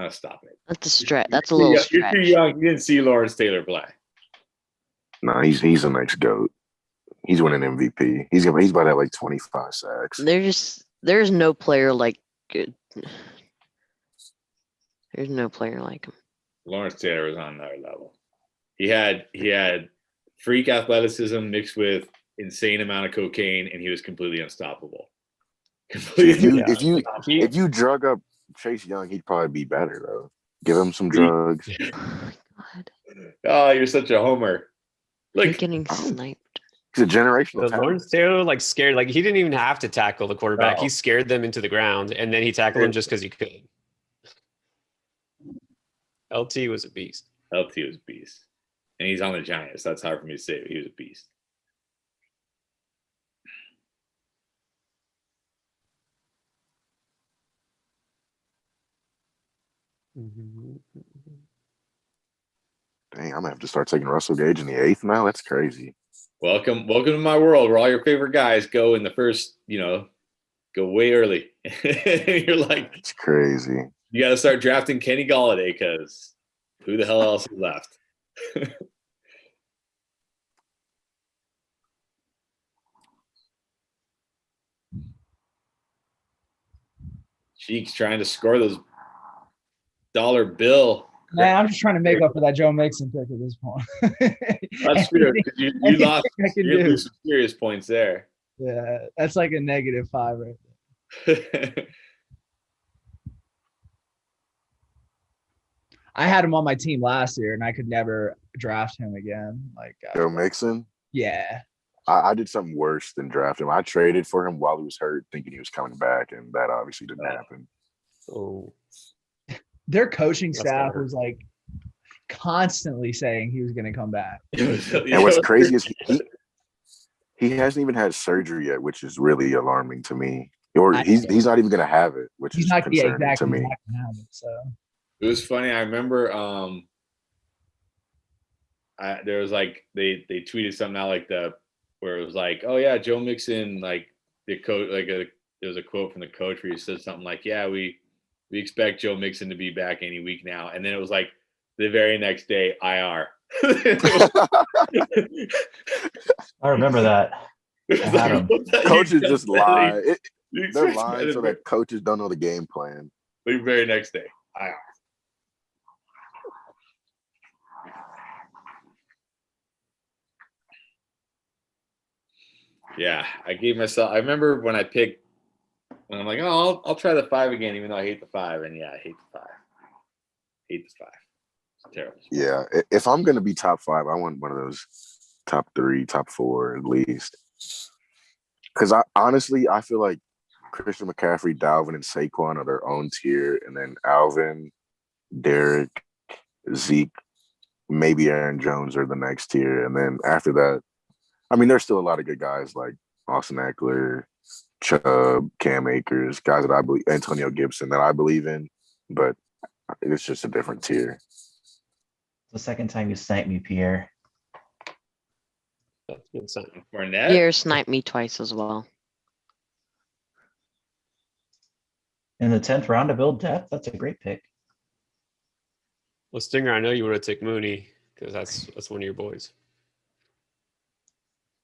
Stop it. That's a stretch. That's a little You're stretch. too young. You didn't see Lawrence Taylor play. Nah, he's the next GOAT. He's winning MVP. He's about to have like 25 sacks. There's no player like good. There's no player like him. Lawrence Taylor was on another level. He had freak athleticism mixed with insane amount of cocaine, and he was completely unstoppable. If you drug up Chase Young, he'd probably be better though. Give him some drugs. God, Oh, you're such a homer. you're Look, getting sniped. He's a generational But talent. Lawrence Taylor like scared, like he didn't even have to tackle the quarterback. No. He scared them into the ground, and then he tackled him just because he could. LT was a beast. LT was a beast. And he's on the Giants. That's hard for me to say, but he was a beast. Dang, I'm gonna have to start taking Russell Gage in the 8th now. That's crazy. Welcome to my world where all your favorite guys go in the first, go way early. You're like, It's crazy. you got to start drafting Kenny Galladay because who the hell else is left? Cheeks trying to score those dollar bill. Man, I'm just trying to make up for that Joe Mixon pick at this point. That's true. 'Cause You lost. I can You do. lose some serious points there. Yeah, that's like a -5 right there. I had him on my team last year, and I could never draft him again. Joe Mixon. Yeah, I did something worse than draft him. I traded for him while he was hurt, thinking he was coming back, and that obviously didn't happen. Oh, their coaching That's staff better. was like constantly saying he was going to come back. And what's crazy is he hasn't even had surgery yet, which is really alarming to me. Or he's not even going to have it, which He's is not. Yeah, concerning exactly. to He's me. not gonna have it, so It was funny. I remember there was like they tweeted something out like where it was like, oh yeah, Joe Mixon, like the coach, there was a quote from the coach where he said something like, yeah, we expect Joe Mixon to be back any week now, and then it was like the very next day IR. I remember that. It's I had like, him. what the- Coaches you just expect lie. that- you They're expect lying that so the that coaches don't know the game plan. very next day IR. Yeah, I gave myself. I remember when I'm like, oh, I'll try the 5 again, even though I hate the 5. And yeah, I hate the 5. Hate the 5. It's terrible. Yeah, if I'm going to be top 5, I want one of those top 3, top 4 at least. Because I feel like Christian McCaffrey, Dalvin, and Saquon are their own tier, and then Alvin, Derek, Zeke, maybe Aaron Jones are the next tier, and then after that, I mean, there's still a lot of good guys like Austin Eckler, Chubb, Cam Akers, guys that I believe, Antonio Gibson that I believe in, but it's just a different tier. The second time you sniped me, Pierre. that's a good sign. Fournette. Pierre sniped me twice as well. In the 10th round to build depth, that's a great pick. Well, Stinger, I know you would have taken Mooney because that's one of your boys.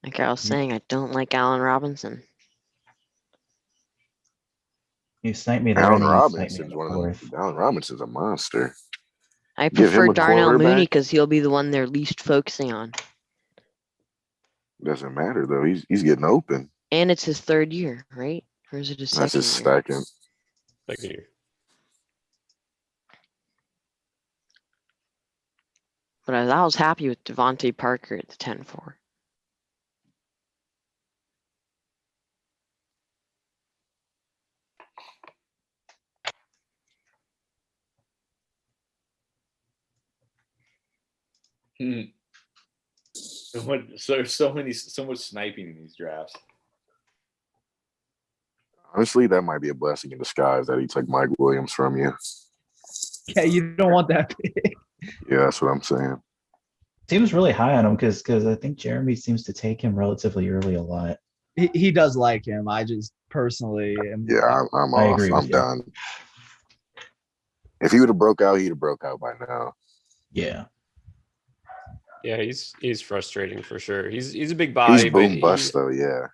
Like I was saying, I don't like Allen Robinson. You sniped me there. Allen and then you sniped me in Robinson's the one of fourth. them. Allen Robinson's a monster. I Give him prefer a Darnell Mooney quarterback. because he'll be the one they're least focusing on. Doesn't matter though. He's getting open. And it's his 3rd year, right? Or is it his That's second his year? second. Second year. But I was happy with Devontae Parker at the 10-4. Hmm. So much sniping in these drafts. Honestly, that might be a blessing in disguise that he took Mike Williams from you. Yeah, you don't want that pick. Yeah, that's what I'm saying. Seems really high on him because I think Jeremy seems to take him relatively early a lot. He does like him. I just personally am. Yeah, I'm I off. agree with I'm you. done. If he would have broke out, he'd have broke out by now. Yeah. Yeah, he's frustrating for sure. He's a big body, He's but boom bust though. Yeah,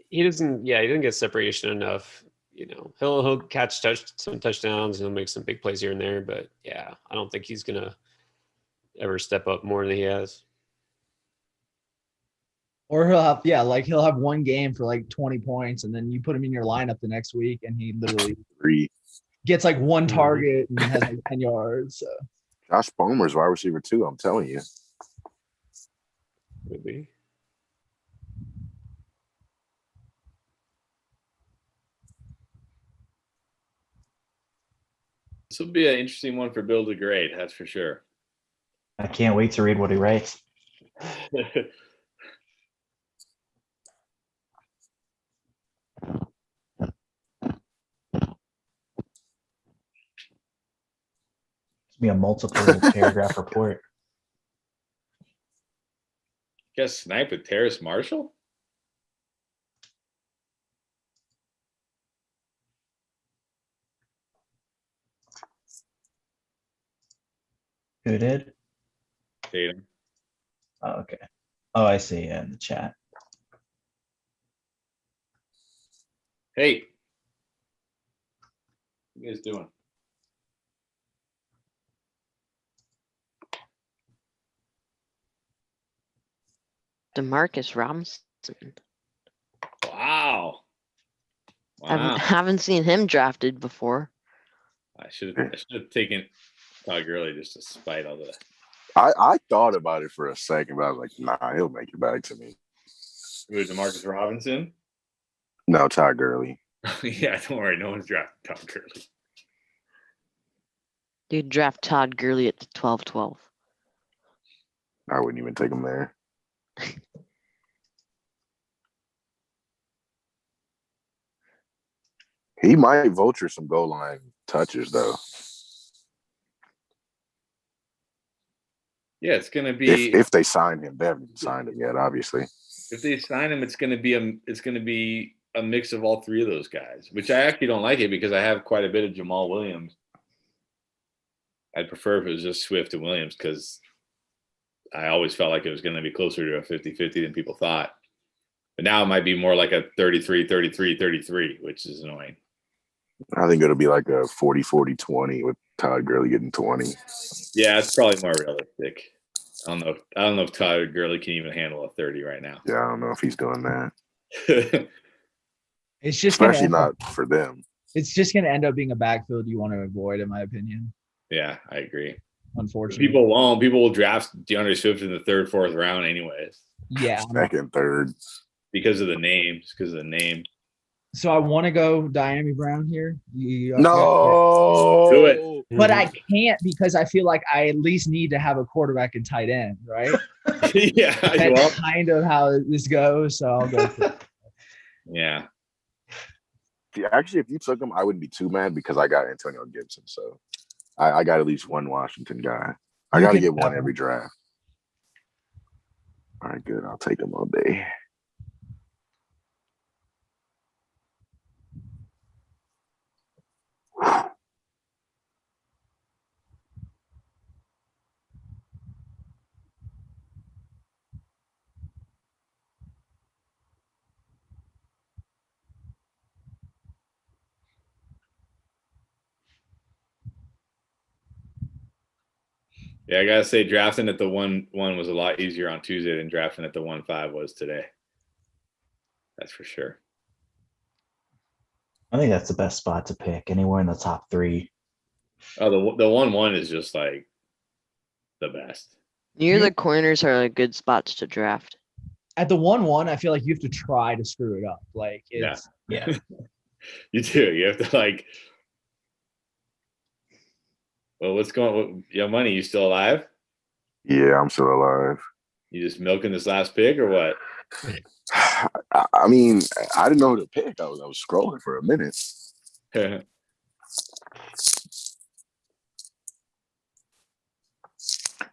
he doesn't get separation enough. You know, he'll catch some touchdowns and he'll make some big plays here and there, but yeah, I don't think he's gonna ever step up more than he has. Or he'll have one game for like 20 points, and then you put him in your lineup the next week, and he literally 3. gets like one Mhm. target and has like 10 yards. So. Josh Palmer's wide receiver too. I'm telling you. Would be. This will be an interesting one for Bill to grade, that's for sure. I can't wait to read what he writes. It's be a multiple paragraph report. Guess snipe with Terrace Marshall? Who did? Tatum. Oh, okay. Oh, I see. Yeah, in the chat. Hey. What you guys doing? Demarcus Robinson. Wow. Haven't seen him drafted before. I should have taken Todd Gurley just to spite all the. I thought about it for a second, but I was like, nah, he'll make it back to me. Who, Demarcus Robinson? No, Todd Gurley. Yeah, don't worry. No one's drafting Todd Gurley. You'd draft Todd Gurley at the 12-12. I wouldn't even take him there. He might vulture some goal line touches though. Yeah, it's gonna be If they sign him, they haven't signed him yet, obviously. if they sign him, it's gonna be a mix of all three of those guys, which I actually don't like it because I have quite a bit of Jamal Williams. I'd prefer if it was just Swift and Williams because I always felt like it was going to be closer to a 50-50 than people thought. But now it might be more like a 33-33-33, which is annoying. I think it'll be like a 40-40-20 with Todd Gurley getting 20. Yeah, it's probably more realistic. I don't know if Todd Gurley can even handle a 30 right now. Yeah, I don't know if he's doing that. It's just Especially not for them. It's just going to end up being a backfield you want to avoid, in my opinion. Yeah, I agree. Unfortunately, People won't. People will draft DeAndre Swift in the third, fourth round, anyways. Yeah, Second, third. Because of the name. So I want to go Diami Brown here. No. Do it. But I can't because I feel like I at least need to have a quarterback and tight end, right? Yeah, That's well, kind of how this goes. So I'll go for it. yeah. Actually, if you took him, I wouldn't be too mad because I got Antonio Gibson. So I got at least one Washington guy. I got to get one every draft. All right, good. I'll take him all day. Yeah, I gotta say, drafting at the 1-1 was a lot easier on Tuesday than drafting at the 1-5 was today. That's for sure. I think that's the best spot to pick. Anywhere in the top 3. Oh, the 1-1 is just like the best. Near the corners are like good spots to draft. At the 1-1, I feel like you have to try to screw it up. Like Yeah. it's Yeah. You do. You have to like. Well, what's going on? Yo, Money, you still alive? Yeah, I'm still alive. You just milking this last pick or what? I mean, I didn't know who to pick. I was scrolling for a minute.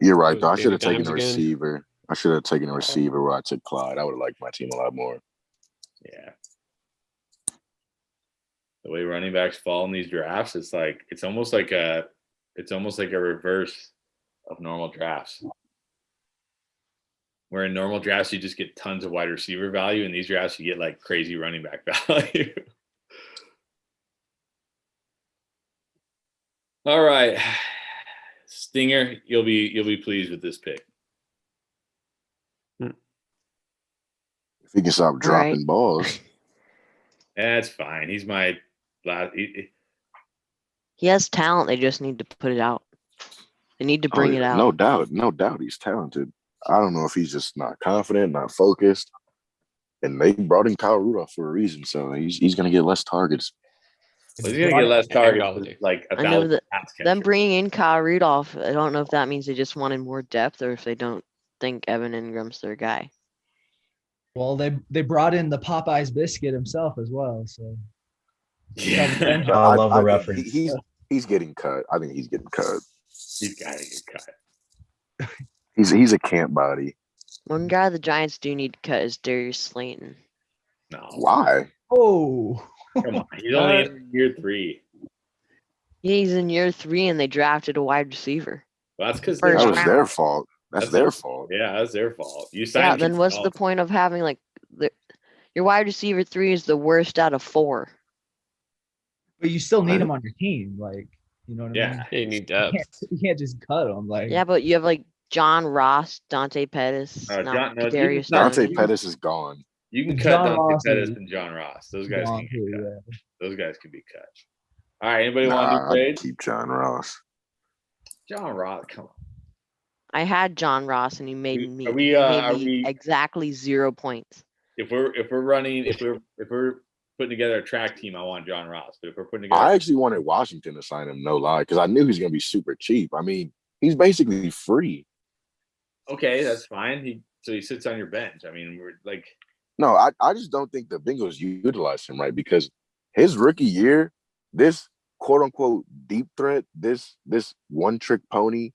You're right, though. I should have taken a receiver. I should have taken a receiver where I took Clyde. I would have liked my team a lot more. Yeah. The way running backs fall in these drafts, it's almost like a reverse of normal drafts. Where in normal drafts you just get tons of wide receiver value, in these drafts you get like crazy running back value. All right. Stinger, you'll be pleased with this pick. If he can stop dropping balls. That's fine. He's my last. He has talent. They just need to put it out. They need to bring it out. No doubt he's talented. I don't know if he's just not confident, not focused. And they brought in Kyle Rudolph for a reason, so he's going to get less targets. Well, he's going to get less targets, like I know that them bringing in Kyle Rudolph, I don't know if that means they just wanted more depth or if they don't think Evan Ingram's their guy. Well, they brought in the Popeyes biscuit himself as well. So yeah, I love the reference. He's getting cut. I think he's getting cut. He's got to get cut. He's a camp body. One guy the Giants do need to cut is Darius Slayton. No. Why? Oh, come on. He's only in year 3. Yeah, he's in year 3 and they drafted a wide receiver. Well, that's because that was their fault. That's their fault. Yeah, that's their fault. You signed. Yeah, then what's the point of having like your wide receiver 3 is the worst out of 4? But you still need him on your team, like you know what I mean? You need depth. You can't just cut him, like. Yeah, but you have like John Dante Pettis, Dante Pettis is gone. You can cut Dante Pettis and John Ross. Those guys can get cut. Yeah. Those guys can be cut. All right, anybody want to do trades? Keep John Ross. John Ross, come on. I had John Ross and he made me exactly 0 points. If we're putting together a track team, I want John Ross. But if we're putting together, I actually wanted Washington to sign him, no lie, because I knew he's going to be super cheap. I mean, he's basically free. Okay, that's fine. So he sits on your bench. I mean, we're like, no, I just don't think the Bengals utilized him right, because his rookie year, this quote unquote deep threat, this one trick pony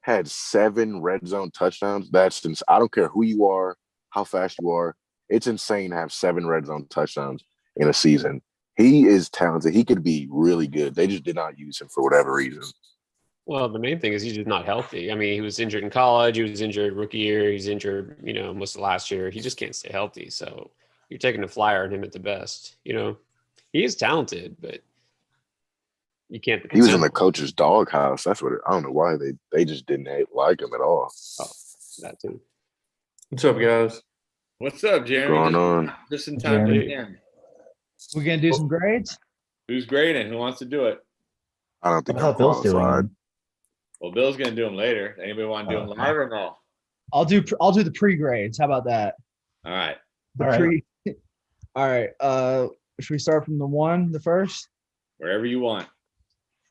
had 7 red zone touchdowns. That's I don't care who you are, how fast you are. It's insane to have 7 red zone touchdowns in a season. He is talented. He could be really good. They just did not use him for whatever reason. Well, the main thing is he's just not healthy. I mean, he was injured in college. He was injured rookie year. He's injured, most of last year. He just can't stay healthy. So you're taking a flyer on him at the best. He is talented, but you can't. He was in the coach's doghouse. That's what I don't know why they just didn't like him at all. Oh, that too. What's up, guys? What's up, Jeremy? What's going on? Just in time for the end. We're gonna do some grades. Who's grading? Who wants to do it? I don't think I'm Bill's doing. Well, Bill's gonna do them later. Anybody want to do them live or no? I'll do the pre-grades. How about that? All right. All right. Should we start from the first? Wherever you want.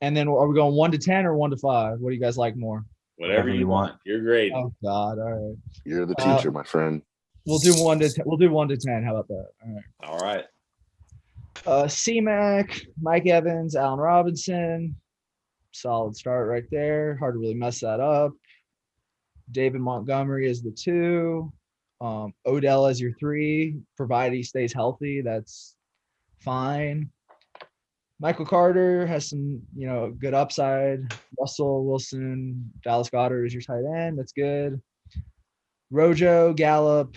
And then are we going 1 to 10 or 1 to 5? What do you guys like more? Whatever you want. You're great. Oh God! All right. You're the teacher, my friend. We'll do 1 to 10. We'll do 1 to 10. How about that? All right. C-Mac, Mike Evans, Allen Robinson. Solid start right there. Hard to really mess that up. David Montgomery is the 2. Odell as your 3, provided he stays healthy. That's fine. Michael Carter has some, good upside. Russell Wilson, Dallas Goedert is your tight end. That's good. Rojo, Gallup,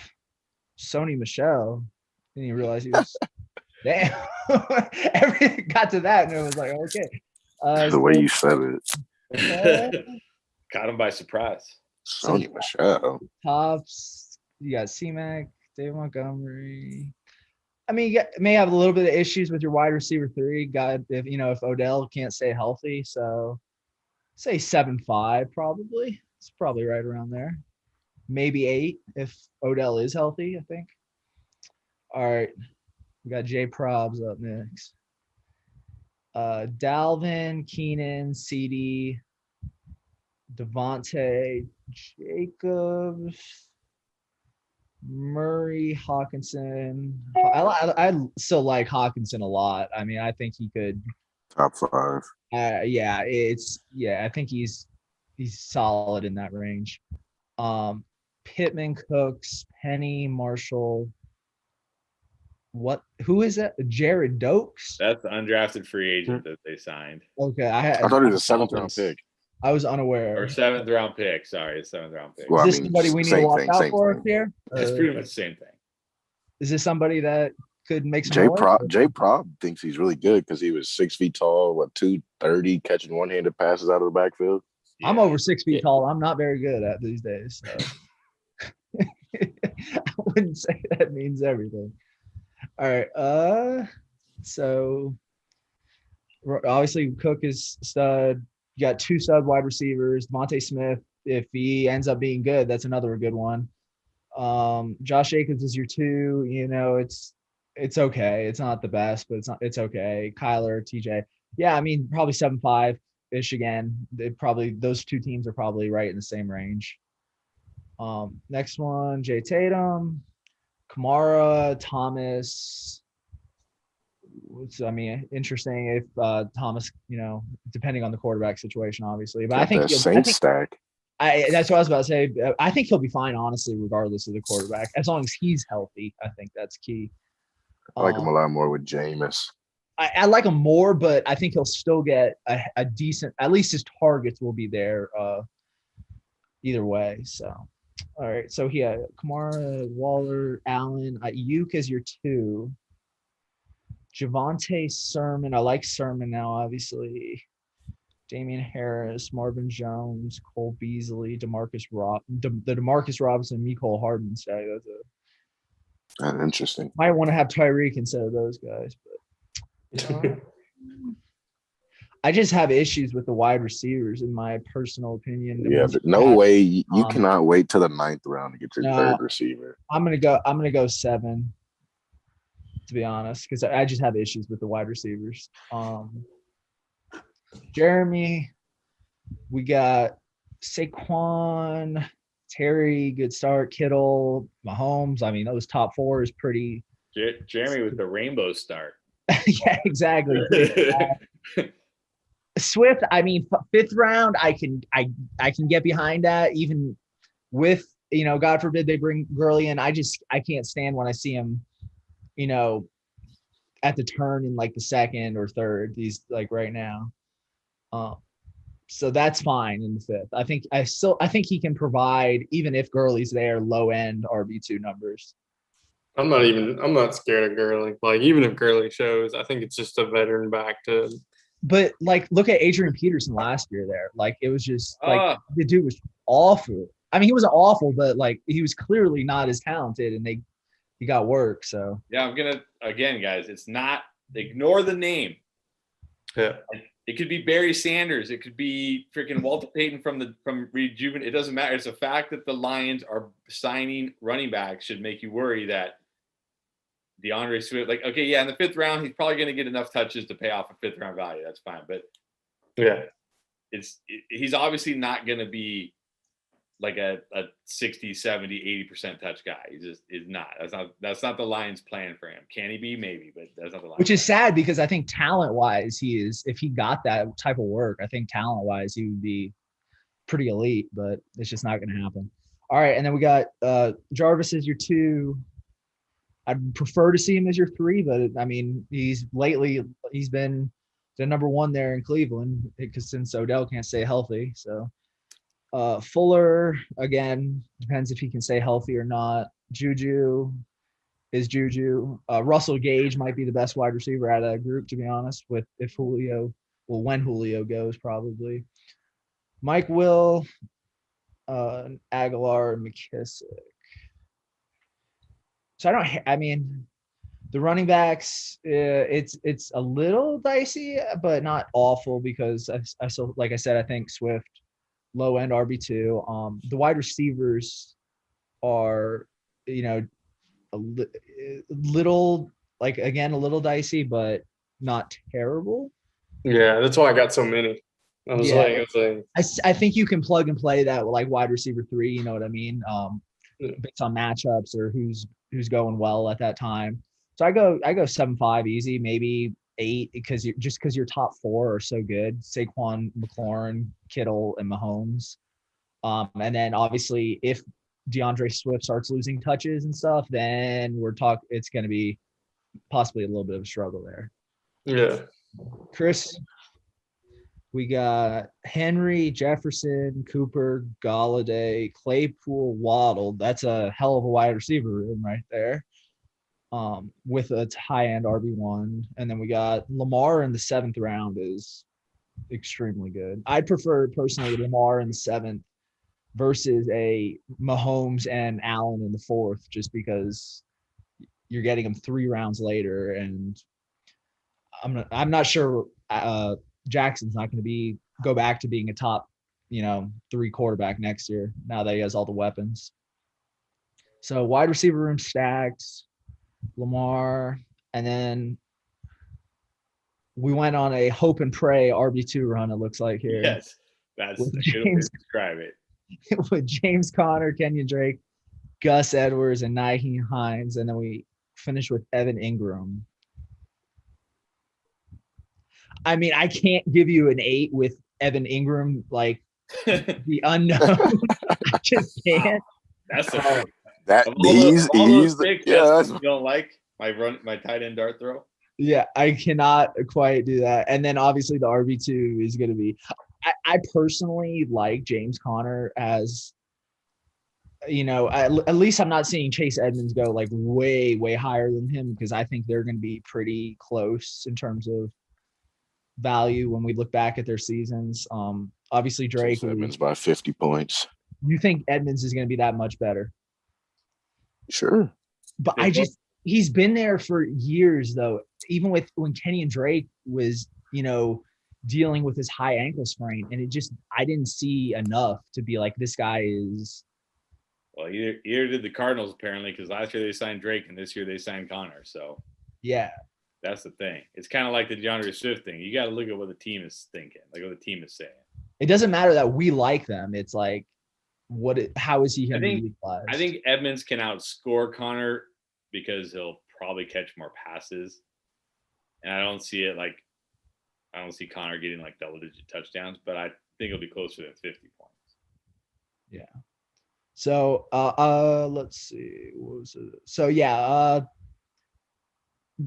Sony Michelle. Didn't even realize he was. Damn. Everything got to that, and it was like, okay. The way you said it. Caught him by surprise. Sony Michelle. Tops. You got C-Mac, Dave Montgomery. mean, you may have a little bit of issues with your wide receiver 3. God, if Odell can't stay healthy, so say 7.5 probably. It's probably right around there. Maybe 8 if Odell is healthy, I think. All right. We got Jay Probs up next. Dalvin, Keenan, CD, Devontae, Jacobs, Murray, Hawkinson. I still like Hawkinson a lot. I mean, I think he could. Top 5. I think he's solid in that range. Pittman, Cooks, Penny, Marshall. Who is that? Jared Dokes? That's the undrafted free agent that they signed. Okay, I thought he was a 7th round Dolphins. pick. I was unaware. Or 7th round pick. Sorry, it's 7th round pick. Well, Is I this mean, somebody we need to same watch thing, out same for thing. here? It's pretty much the same thing. Is this somebody that could make some Jay noise? Jay Prob thinks he's really good because he was 6 feet tall, 230, catching one-handed passes out of the backfield. I'm Yeah. over 6 feet Yeah. tall. I'm not very good at these days. So. I wouldn't say that means everything. All right. So obviously Cook is stud. You got 2 stud wide receivers. Devontae Smith, if he ends up being good, that's another good one. Josh Jacobs is your 2. It's okay. It's not the best, but it's okay. Kyler, TJ. Yeah, I mean, probably 7.5-ish again. Those 2 teams are probably right in the same range. Next one, Jay Tatum, Kamara, Thomas. Interesting if Thomas, depending on the quarterback situation, obviously. But I think Saints stack. that's what I was about to say. I think he'll be fine, honestly, regardless of the quarterback, as long as he's healthy. I think that's key. I like him a lot more with Jameis. I like him more, but I think he'll still get a decent. At least his targets will be there either way. So, all right. So Kamara, Waller, Allen, Ayuk is your 2. Javonte, Sermon. I like Sermon now, obviously. Damian Harris, Marvin Jones, Cole Beasley, the DeMarcus Robinson, Mecole Hardman stack. That's interesting. Might want to have Tyreek instead of those guys, but I just have issues with the wide receivers, in my personal opinion. Yeah, but no way you cannot wait till the 9th round to get your 3rd receiver. I'm gonna go 7, to be honest, because I just have issues with the wide receivers. Jeremy, we got Saquon, Terry, good start. Kittle, Mahomes. I mean, those top 4 is pretty. Jeremy with the rainbow start. Yeah, exactly. Swift. I mean, 5th round. I can get behind that, even with God forbid they bring Gurley in. I can't stand when I see him, at the turn in like the 2nd or 3rd. He's like right now. So that's fine in the 5th. I think he can provide, even if Gurley's there, low end RB2 numbers. I'm not scared of Gurley. Like, even if Gurley shows, I think it's just a veteran back to. But like, look at Adrian Peterson last year there. Like, it was just like the dude was awful. I mean, he wasn't awful, but like he was clearly not as talented, and he got work. So yeah, I'm gonna again, guys. It's not, ignore the name. Yeah. It could be Barry Sanders. It could be freaking Walter Payton from Rejuvenate. It doesn't matter. It's a fact that the Lions are signing running backs should make you worry that DeAndre Swift, like, okay, yeah, in the 5th round, he's probably going to get enough touches to pay off a 5th round value. That's fine. But yeah, he's obviously not going to be like a 60, 70, 80% touch guy. He just is not. That's not the Lions' plan for him. Can he be? Maybe, but that's not the Lions' which is plan. sad, because I think talent-wise, if he got that type of work, I think talent-wise he would be pretty elite, but it's just not going to happen. All right, and then we got Jarvis as your 2. I'd prefer to see him as your 3, but I mean, he's been the number 1 there in Cleveland, because since Odell can't stay healthy. So Fuller, again, depends if he can stay healthy or not. Juju. Russell Gage might be the best wide receiver out of that group, to be honest, when Julio goes, probably. Mike Will, Aguilar, and McKissick. So The running backs, it's a little dicey, but not awful because I still, like I said, I think Swift low end RB2. The wide receivers are, you know, little, like, again, a little dicey, but not terrible. Yeah, that's why I got so many. I was Yeah. like, I think you can plug and play that like wide receiver 3. You know what I mean? Yeah. Based on matchups or who's going well at that time. So I go 7.5 easy, maybe 8 because your top 4 are so good: Saquon, McLaurin, Kittle, and Mahomes. And then obviously if DeAndre Swift starts losing touches and stuff, then it's going to be possibly a little bit of a struggle there. yeah. Chris, we got Henry, Jefferson, Cooper, Galladay, Claypool, Waddle. That's a hell of a wide receiver room right there. With a high end RB1. And then we got Lamar in the 7th round is extremely good. I'd prefer personally Lamar in the 7th versus a Mahomes and Allen in the 4th, just because you're getting them 3 rounds later. And I'm not sure Jackson's not going to go back to being a top, 3 quarterback next year now that he has all the weapons. So wide receiver room stacked, Lamar, and then we went on a hope and pray RB2 run, it looks like here. Yes, that's With a good way to describe it. with James Conner, Kenyon Drake, Gus Edwards, and Nyheim Hines, and then we finished with Evan Ingram. I mean, I can't give you an 8 with Evan Ingram, like the unknown. I just can't. That's the That of all those he's the picks, yeah. that's That's, what you don't like my tight end dart throw. Yeah, I cannot quite do that. And then obviously the RB2 is going to be. I personally like James Conner as, at least I'm not seeing Chase Edmonds go like way, way higher than him, because I think they're going to be pretty close in terms of value when we look back at their seasons. Obviously Drake. Chase Edmonds by 50 points. You think Edmonds is going to be that much better? Sure. But he's been there for years though. Even with when Kenyon Drake was, dealing with his high ankle sprain, and I didn't see enough to be like, this guy is. Well, either did the Cardinals apparently, because last year they signed Drake and this year they signed Connor. So yeah, that's the thing. It's kind of like the DeAndre Swift thing. You got to look at what the team is thinking, like what the team is saying. It doesn't matter that we like them. It's like, how is he going to be utilized? I think Edmonds can outscore Connor because he'll probably catch more passes. And I don't see Connor getting like double-digit touchdowns, but I think it'll be closer than 50 points. Yeah. So, let's see. What was it? So,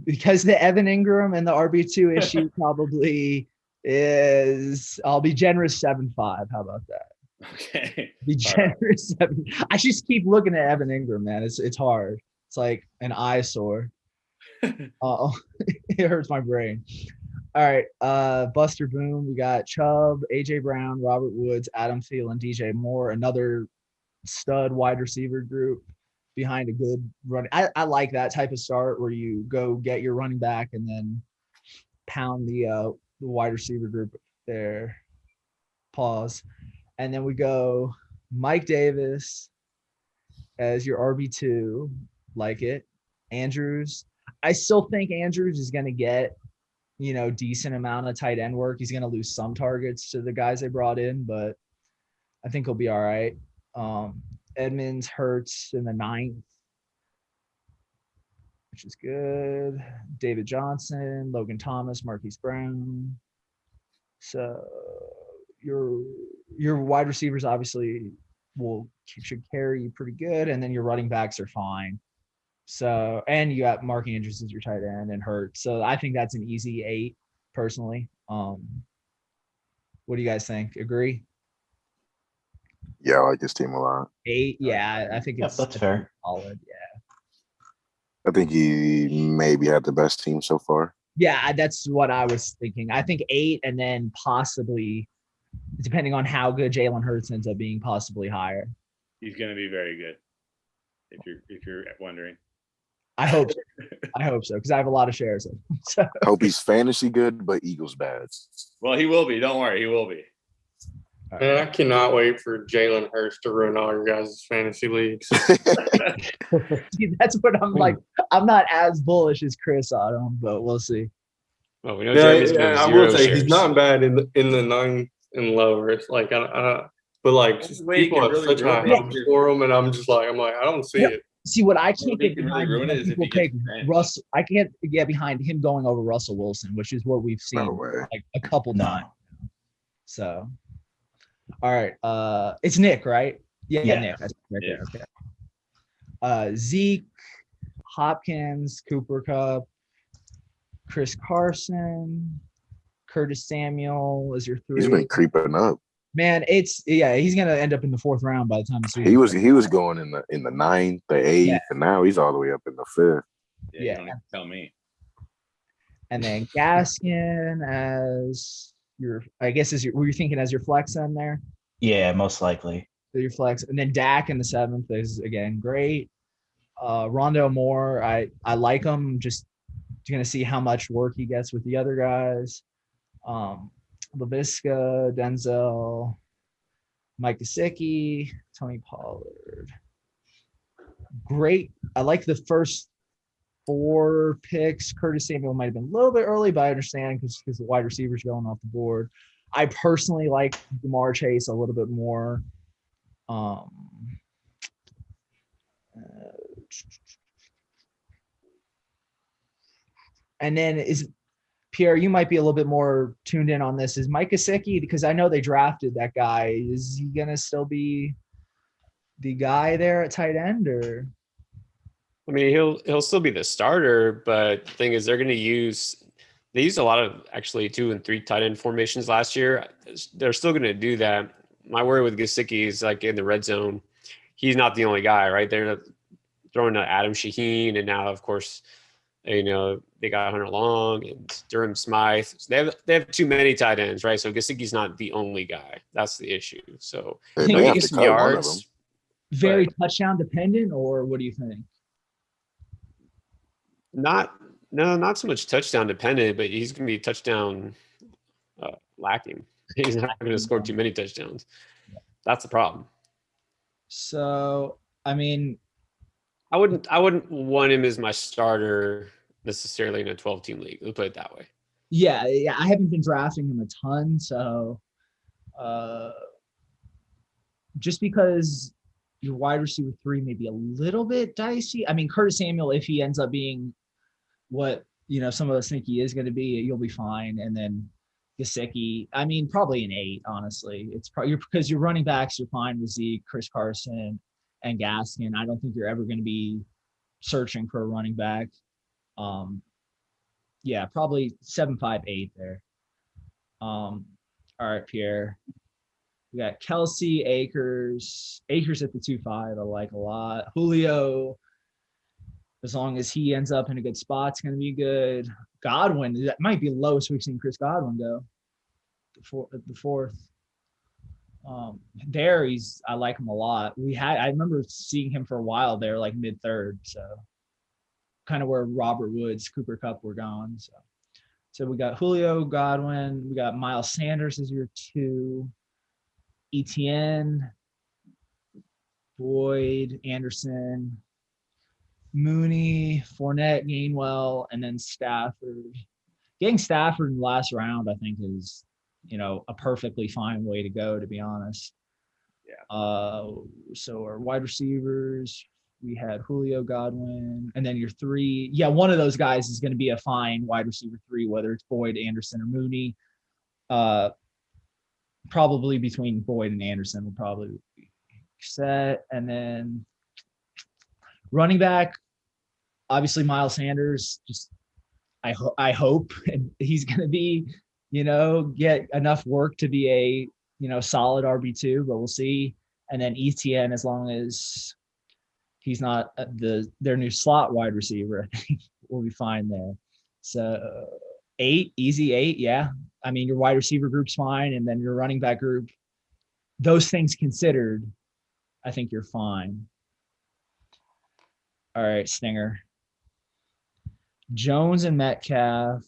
because the Evan Ingram and the RB2 issue probably is, I'll be generous, 7.5. How about that? Okay. Be generous. 7. I just keep looking at Evan Ingram, man. It's hard. It's like an eyesore. It hurts my brain. All right. Buster Boone. We got Chubb, AJ Brown, Robert Woods, Adam Thielen, DJ Moore, another stud wide receiver group behind a good run. I like that type of start where you go get your running back and then pound the wide receiver group there. Pause. And then we go Mike Davis as your RB2. Like it. Andrews. I still think Andrews is going to get, decent amount of tight end work. He's going to lose some targets to the guys they brought in, but I think he'll be all right. Edmonds, Hurts in the 9th, which is good. David Johnson, Logan Thomas, Marquise Brown. So your wide receivers obviously should carry you pretty good, and then your running backs are fine. So, and you got Mark Andrews as your tight end and Hurts. So I think that's an easy 8 personally. What do you guys think? Agree? Yeah, I like this team a lot. 8, yeah, I think that's fair. Solid, yeah. I think he maybe had the best team so far. Yeah, that's what I was thinking. I think 8, and then possibly, depending on how good Jalen Hurts ends up being, possibly higher. He's going to be very good. If you're wondering. I hope so. I hope so because I have a lot of shares of him. So, Hope he's fantasy good, but Eagles bad. Well, he will be. Don't worry, he will be. Man, I cannot wait for Jalen Hurts to ruin all your guys' fantasy leagues. see, that's what I'm like. I'm not as bullish as Chris on him, but we'll see. Well, we know Yeah, Jeremy's gonna have I zero will say shares. he's not bad in the ninth and lower. It's like but like Only way he people can have really such high ruin it hopes is- for him, and I'm like, I don't see Yeah. it. See, what I Only can't way get he can really behind ruin is it when is if people he gets pick benched. Russell. I can't get behind him going over Russell Wilson, which is what we've seen No way. like a couple No. times. So, all right, it's Nick, right? Yeah, Yeah. Nick. That's right Yeah. there. Okay. Zeke, Hopkins, Cooper Cup, Chris Carson, Curtis Samuel is your He's three. been creeping up. Man, he's gonna end up in the 4th round by the time the season. He was going in the 9th, the 8th, Yeah. and now he's all the way up in the 5th. Yeah, Yeah. you don't need to tell me. And then Gaskin as your, I guess, were you thinking as your flex in there? Yeah, most likely. So your flex, and then Dak in the 7th is again great. Rondo Moore, I like him. Just gonna see how much work he gets with the other guys. Laviska, Denzel, Mike Gesicki, Tony Pollard. Great. I like the first 4 picks. Curtis Samuel might have been a little bit early, but I understand because the wide receivers going off the board. I personally like Jamar Chase a little bit more. And then is Pierre, you might be a little bit more tuned in on this. Is Mike Gesicki, because I know they drafted that guy. Is he gonna still be the guy there at tight end, or? I mean, he'll still be the starter, but the thing is, they used a lot of actually 2 and 3 tight end formations last year. They're still going to do that. My worry with Gesicki is like in the red zone, he's not the only guy, right? They're throwing to Adam Shaheen, and now of course, they got Hunter Long and Durham Smythe. So they have too many tight ends, right? So Gesicki's not the only guy. That's the issue. So They he'll may have get to some cut one of them. yards. Very touchdown dependent, or what do you think? Not so much touchdown dependent, but he's going to be touchdown lacking. He's not going to score too many touchdowns. That's the problem. So, I mean, I wouldn't want him as my starter necessarily in a 12-team league. Let's put it that way. yeah, I haven't been drafting him a ton, so just because your wide receiver 3 may be a little bit dicey. I mean, Curtis Samuel, if he ends up being what some of us think he is going to be, you'll be fine. And then Gesicki, I mean, probably an 8. Honestly, it's probably because your running backs, you're fine with Zeke, Chris Carson, and Gaskin. I don't think you're ever going to be searching for a running back. Yeah, probably 7, 5, 8 there. All right, Pierre. We got Kelsey, Akers at the 2-5. I like a lot. Julio, as long as he ends up in a good spot, it's going to be good. Godwin, that might be the lowest we've seen Chris Godwin go. The 4th. I like him a lot. I remember seeing him for a while there, like mid-3rd. So kind of where Robert Woods, Cooper Kupp were going. So we got Julio, Godwin. We got Miles Sanders as your 2. Etienne, Boyd, Anderson, Mooney, Fournette, Gainwell, and then Stafford. Getting Stafford in the last round, I think, is a perfectly fine way to go, to be honest. Yeah. So our wide receivers, we had Julio, Godwin, and then your 3. Yeah, one of those guys is going to be a fine wide receiver 3, whether it's Boyd, Anderson, or Mooney. Probably between Boyd and Anderson will probably be set. And then running back, obviously Miles Sanders. Just I hope he's going to be, get enough work to be a solid RB2, but we'll see. And then ETN, as long as he's not their new slot wide receiver, I think we'll be fine there. So 8, easy 8, yeah. I mean, your wide receiver group's fine, and then your running back group, those things considered, I think you're fine. All right, Stinger. Jones and Metcalf.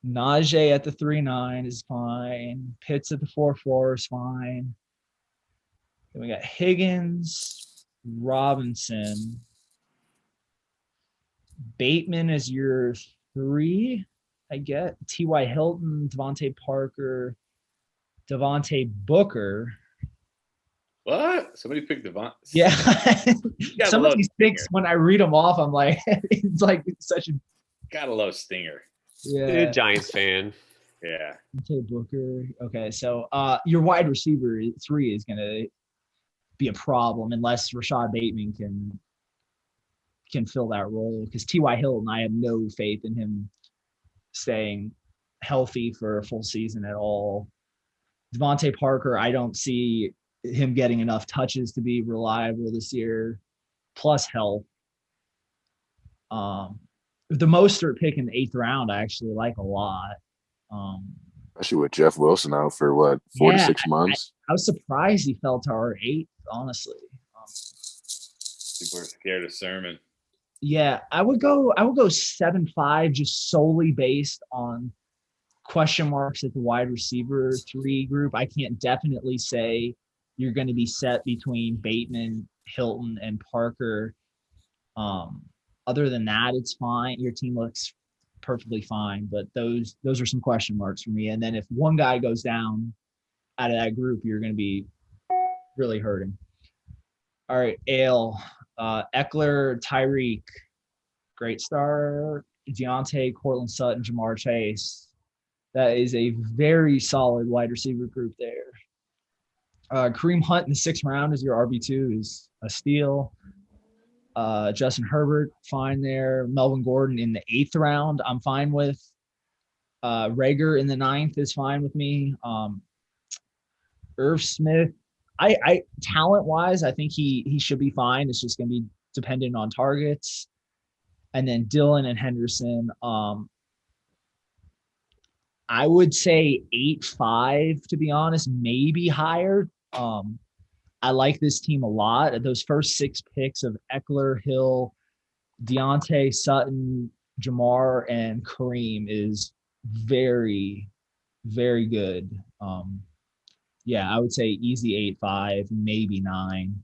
Najee at the 3-9 is fine. Pitts at the 4-4 is fine. Then we got Higgins, Robinson. Bateman is your 3, I get. T.Y. Hilton, Devontae Parker, Devontae Booker. What? Somebody picked Devon. Yeah. Gotta Some of love these picks, Stinger. when I read them off, I'm like, it's like such a Gotta love Stinger. yeah. Giants fan. Yeah. Devontae Booker. Okay, so your wide receiver 3 is gonna be a problem unless Rashad Bateman can fill that role, because T.Y. Hilton, I have no faith in him staying healthy for a full season at all. Devontae Parker, I don't see him getting enough touches to be reliable this year, plus health. The Mostert pick in the 8th round, I actually like a lot. Especially with Jeff Wilson out for what, 4 to 6 months. I was surprised he fell to our 8th, honestly. People are scared of Sermon. Yeah, I would go 7-5 just solely based on question marks at the wide receiver 3 group. I can't definitely say you're going to be set between Bateman, Hilton, and Parker. Other than that, it's fine. Your team looks perfectly fine, but those are some question marks for me. And then if one guy goes down out of that group, you're going to be really hurting. All right, Ale, Eckler, Tyreek, great start. Deontay, Cortland Sutton, Jamar Chase. That is a very solid wide receiver group there. Kareem Hunt in the 6th round is your RB2, is a steal. Justin Herbert, fine there. Melvin Gordon in the 8th round, I'm fine with. Rager in the 9th is fine with me. Irv Smith, I talent-wise, I think he should be fine. It's just going to be dependent on targets. And then Dillon and Henderson, I would say 8-5, to be honest, maybe higher. I like this team a lot. Those first 6 picks of Eckler, Hill, Deontay, Sutton, Jamar, and Kareem is very, very good. Yeah, I would say easy 8-5, maybe 9.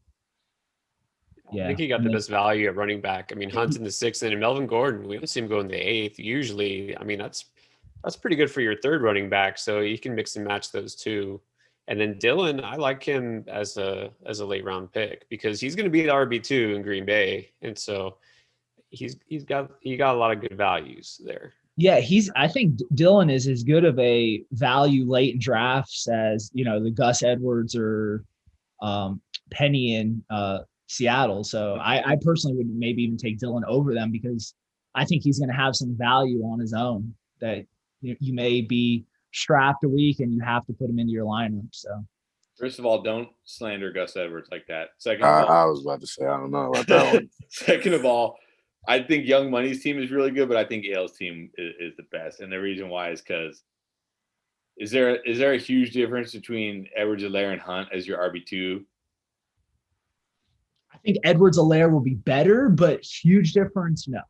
Yeah. I think he got the best value at running back. I mean, Hunt's in the 6th, and Melvin Gordon, we don't see him go in the 8th. Usually, I mean, that's pretty good for your 3rd running back. So you can mix and match those 2. And then Dillon, I like him as a late round pick because he's going to be the RB2 in Green Bay, and so he got a lot of good values there. Yeah, I think Dillon is as good of a value late in drafts as, the Gus Edwards or Penny in Seattle. So I personally would maybe even take Dillon over them because I think he's going to have some value on his own that you may be strapped a week and you have to put him into your lineup. So First of all, don't slander Gus Edwards like that. Second of all, I was about to say, I don't know about that one. Second of all, I think Young Money's team is really good, but I think Ale's team is the best. And the reason why is because is there a huge difference between Edwards-Helaire and Hunt as your RB2? I think Edwards-Helaire will be better, but huge difference, no.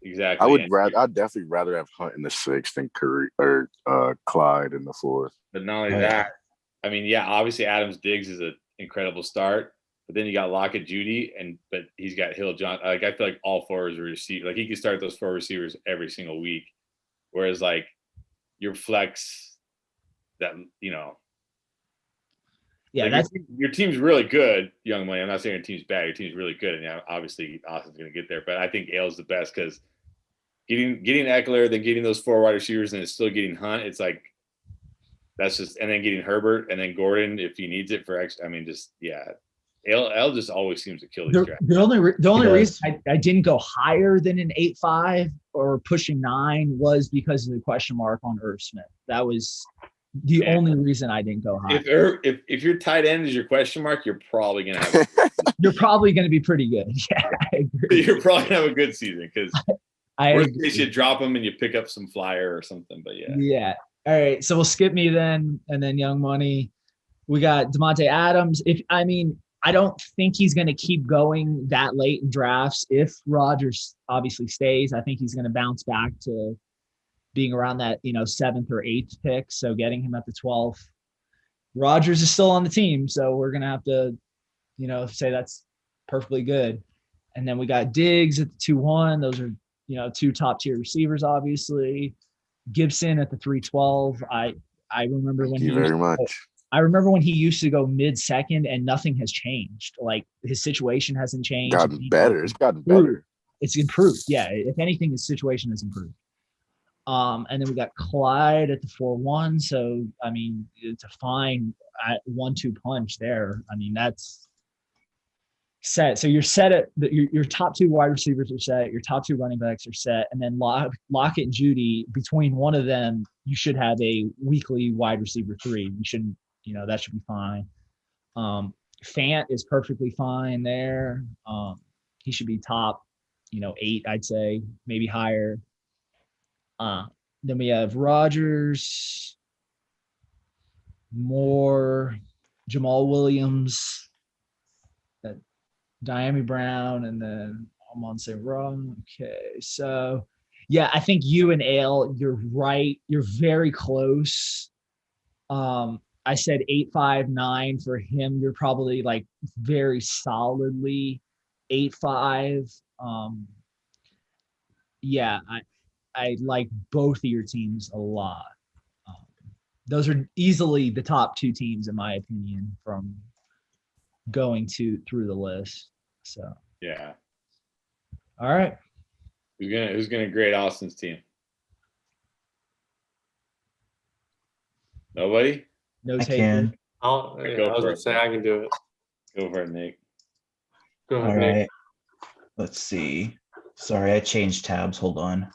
Exactly. I'd definitely rather have Hunt in the 6th than Curry or Clyde in the 4th. But not only that, I mean, yeah, obviously Adams Diggs is an incredible start, but then you got Lockett, Judy, but he's got Hill, John. Like I feel like all 4 receivers, like he could start those 4 receivers every single week, whereas like your flex, that yeah, like your team's really good, Young Money. I'm not saying your team's bad. Your team's really good, and obviously Austin's going to get there. But I think Ale's the best because getting Eckler, then getting those 4 wide receivers, and it's still getting Hunt. It's like that's just, and then getting Herbert, and then Gordon if he needs it for extra. I mean, just Ale just always seems to kill these drafts. The only reason I didn't go higher than an 8-5 or pushing 9 was because of the question mark on Irv Smith. That was the only reason I didn't go high. If your tight end is your question mark, you're probably gonna have. You're probably gonna be pretty good. Yeah, I agree. You're probably gonna have a good season because worst agree. case you drop them and you pick up some flyer or something. But yeah. Yeah. All right. So we'll skip me then, and then Young Money. We got Devontae Adams. I don't think he's going to keep going that late in drafts. If Rodgers obviously stays, I think he's going to bounce back to being around that, 7th or 8th pick. So getting him at the 12th. Rodgers is still on the team, so we're going to have to, say that's perfectly good. And then we got Diggs at the 2-1. Those are, two top tier receivers, obviously. Gibson at the 312. I remember Thank when you very much. I remember when he used to go mid-second and nothing has changed. Like his situation hasn't changed. Gotten better. It's gotten better. It's improved. Yeah. If anything, his situation has improved. And then we got Clyde at the 4-1. So, I mean, it's a fine 1-2 punch there. I mean, that's set. So you're set at your top 2 wide receivers are set. Your top 2 running backs are set. And then Lockett and Judy, between one of them, you should have a weekly wide receiver 3. You shouldn't, that should be fine. Fant is perfectly fine there. He should be top, 8, I'd say, maybe higher. Then we have Rodgers, Moore, Jamal Williams, Diami Brown, and then I'm on St. Wrong. Okay, so yeah, I think you and Ale, you're right. You're very close. I said 8.59 for him. You're probably like very solidly 8.5. Yeah, I like both of your teams a lot. Those are easily the top 2 teams in my opinion from going through the list. So Yeah. all right. Who's gonna grade Austin's team? Nobody? No I taker. can. I was for gonna it. say I can do it. Go for it, Nick. Go ahead, All Nick. right. Let's see. Sorry, I changed tabs. Hold on.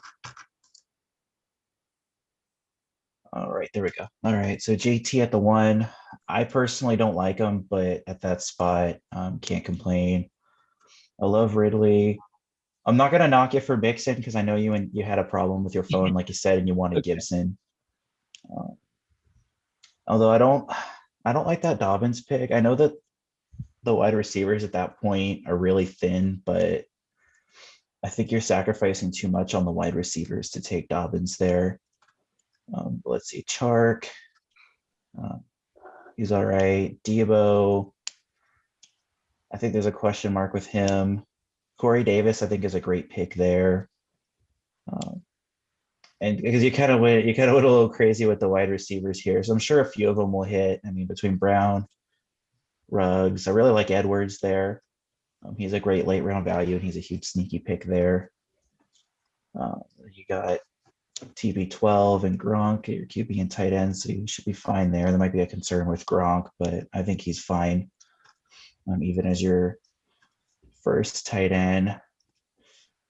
All right, there we go. All right, so JT at the 1. I personally don't like him, but at that spot, can't complain. I love Ridley. I'm not gonna knock it for Mixon because I know you had a problem with your phone, like you said, and you wanted Okay. Gibson. Although I don't like that Dobbins pick. I know that the wide receivers at that point are really thin, but I think you're sacrificing too much on the wide receivers to take Dobbins there. Let's see, Chark. He's all right. Debo. I think there's a question mark with him. Corey Davis, I think, is a great pick there. And because you kind of went a little crazy with the wide receivers here, so I'm sure a few of them will hit. I mean, between Brown, Ruggs, I really like Edwards there. He's a great late round value, and he's a huge sneaky pick there. You got TB12 and Gronk at your QB and tight end, so you should be fine there. There might be a concern with Gronk, but I think he's fine, even as your first tight end.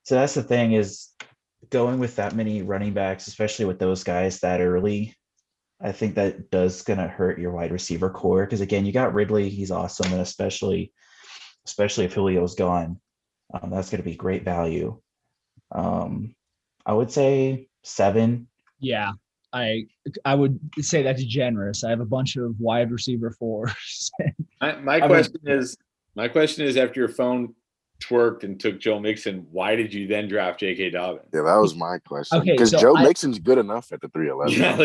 So that's the thing, is going with that many running backs, especially with those guys that early, I think that does going to hurt your wide receiver core. Because again, you got Ridley, he's awesome, and especially if Julio's gone, that's going to be great value. I would say 7. Yeah, I would say that's generous. I have a bunch of wide receiver 4s. My question is after your phone twerked and took Joe Mixon, why did you then draft J.K. Dobbins? Yeah, that was my question. Okay, Because so Joe Mixon's good enough at the 311. Yeah,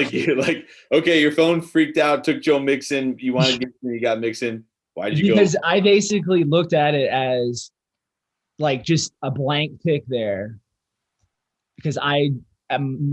okay, your phone freaked out, took Joe Mixon. You wanted Mixon, you got Mixon. Why did you because go? I basically looked at it as like just a blank pick there because I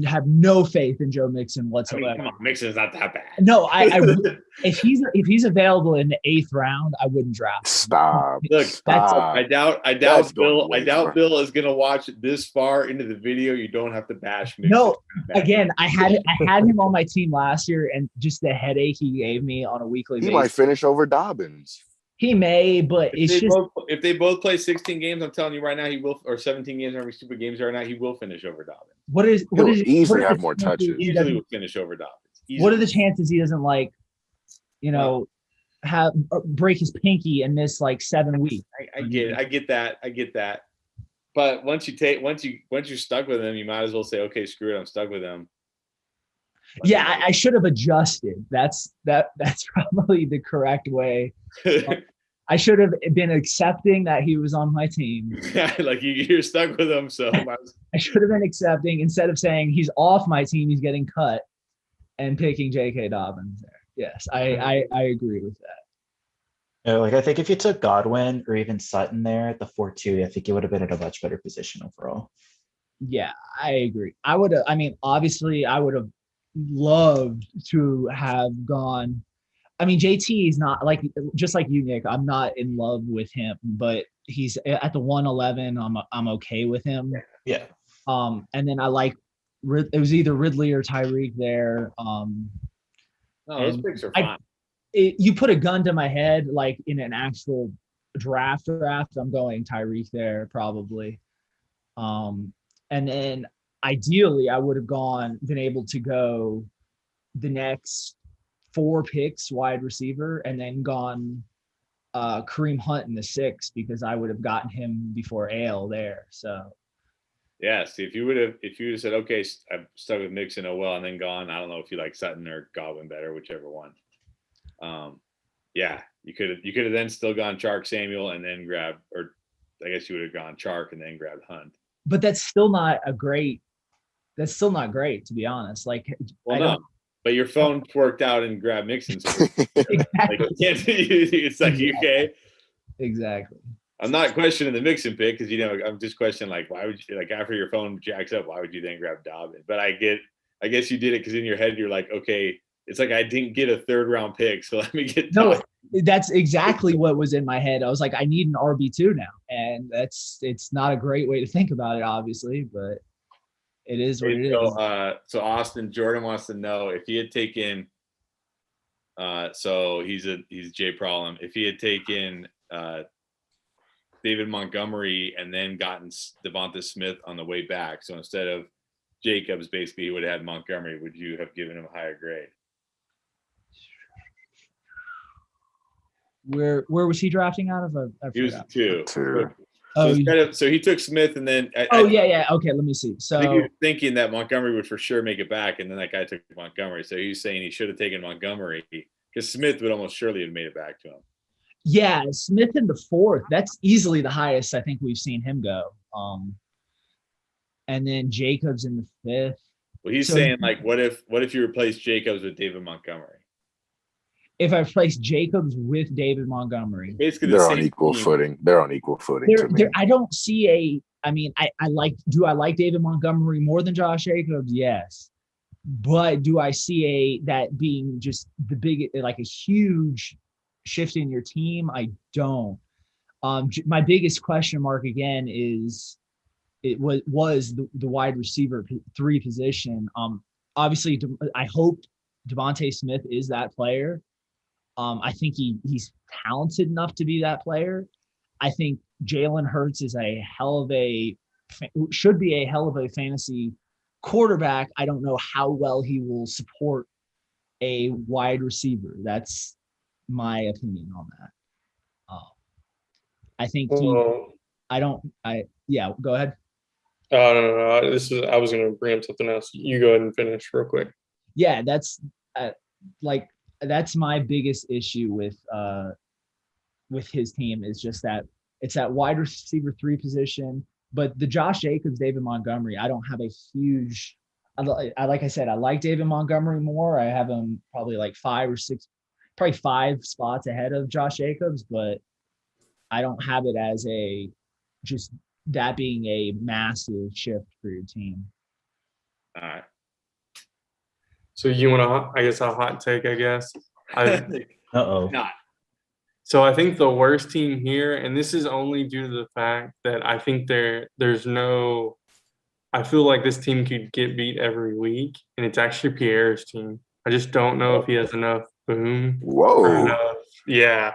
have no faith in Joe Mixon I whatsoever. mean, come on, Mixon's not that bad. No, if he's available in the 8th round, I wouldn't draft him. Stop. Look, Stop. I doubt That's Bill. going I doubt way Bill is gonna watch this far into the video. You don't have to bash Mixon. No, again, I had him on my team last year, and just the headache he gave me on a weekly He basis. might finish over Dobbins. He may, but if they both play 16 games, I'm telling you right now, he will, or 17 games, however stupid games are now, he will finish over Dobbins. He'll easily have more touches. Easily will finish over Dobbins. What are the chances he doesn't have break his pinky and miss like 7 weeks? I get it. I get that. But once you're stuck with him, you might as well say, okay, screw it, I'm stuck with him. Yeah, I should have adjusted. That's probably the correct way. I should have been accepting that he was on my team. Like you're stuck with him, so I should have been accepting instead of saying he's off my team, he's getting cut, and picking J.K. Dobbins there. Yes, I agree with that. Like I think if you took Godwin or even Sutton there at the 4-2, I think you would have been in a much better position overall. Yeah, I agree. I would have. I mean, obviously, I would have loved to have gone. I mean, JT is not like just like you, Nick. I'm not in love with him, but he's at the 111. I'm okay with him. Yeah. And then I like it was either Ridley or Tyreek there. no, those and picks are fine. You put a gun to my head, like in an actual draft, I'm going Tyreek there probably. And then ideally, I would have been able to go the next 4 picks wide receiver and then gone Kareem Hunt in the 6 because I would have gotten him before Ale there. So Yeah, see, if you would have said, okay, I'm stuck with Mixon, oh well, and then gone, I don't know if you like Sutton or Godwin better, whichever one. Yeah, you could have then still gone Chark Samuel and then grabbed, or I guess you would have gone Chark and then grabbed Hunt. But that's still not great, to be honest. Like, well, no, but your phone worked out and grabbed Mixon. So exactly. like, it's like, Exactly. okay. Exactly. I'm not questioning the Mixon pick because I'm just questioning like why would you, like, after your phone jacks up, why would you then grab Dobbins? But I guess you did it because in your head you're like, okay, it's like I didn't get a 3rd round pick, so let me get Dobbins. No, that's exactly what was in my head. I was like, I need an RB2 now, and it's not a great way to think about it, obviously, but it is what it is. So Austin Jordan wants to know if he had taken. So he's Jay Problem. If he had taken David Montgomery and then gotten Devonta Smith on the way back, so instead of Jacobs, basically he would have had Montgomery, would you have given him a higher grade? Where was he drafting out of? He was 2. Two. So he took Smith and then. Yeah. Okay, let me see. So I think he was thinking that Montgomery would for sure make it back, and then that guy took Montgomery. So he's saying he should have taken Montgomery because Smith would almost surely have made it back to him. Yeah, Smith in the 4th. That's easily the highest I think we've seen him go. And then Jacobs in the 5th. Well, he's saying like, what if you replace Jacobs with David Montgomery? If I replace Jacobs with David Montgomery, basically they're on equal footing. They're on equal footing. To me. I don't see I mean, I like. Do I like David Montgomery more than Josh Jacobs? Yes, but do I see that being just the big, like a huge shift in your team? I don't. My biggest question mark again is it was the wide receiver 3 position. Obviously, I hope Devontae Smith is that player. I think he's talented enough to be that player. I think Jalen Hurts is should be a hell of a fantasy quarterback. I don't know how well he will support a wide receiver. That's my opinion on that. I think go ahead. No. I was going to bring up something else. You go ahead and finish real quick. Yeah, that's that's my biggest issue with his team is just that it's that wide receiver 3 position. But the Josh Jacobs, David Montgomery, I don't have a huge. Like I said, I like David Montgomery more. I have him probably like 5 or 6, probably 5 spots ahead of Josh Jacobs, but I don't have it as just that being a massive shift for your team. All right. So you want a hot take, I guess? Uh-oh. Not. So I think the worst team here, and this is only due to the fact that I think I feel like this team could get beat every week, and it's actually Pierre's team. I just don't know if he has enough boom. Whoa. Yeah.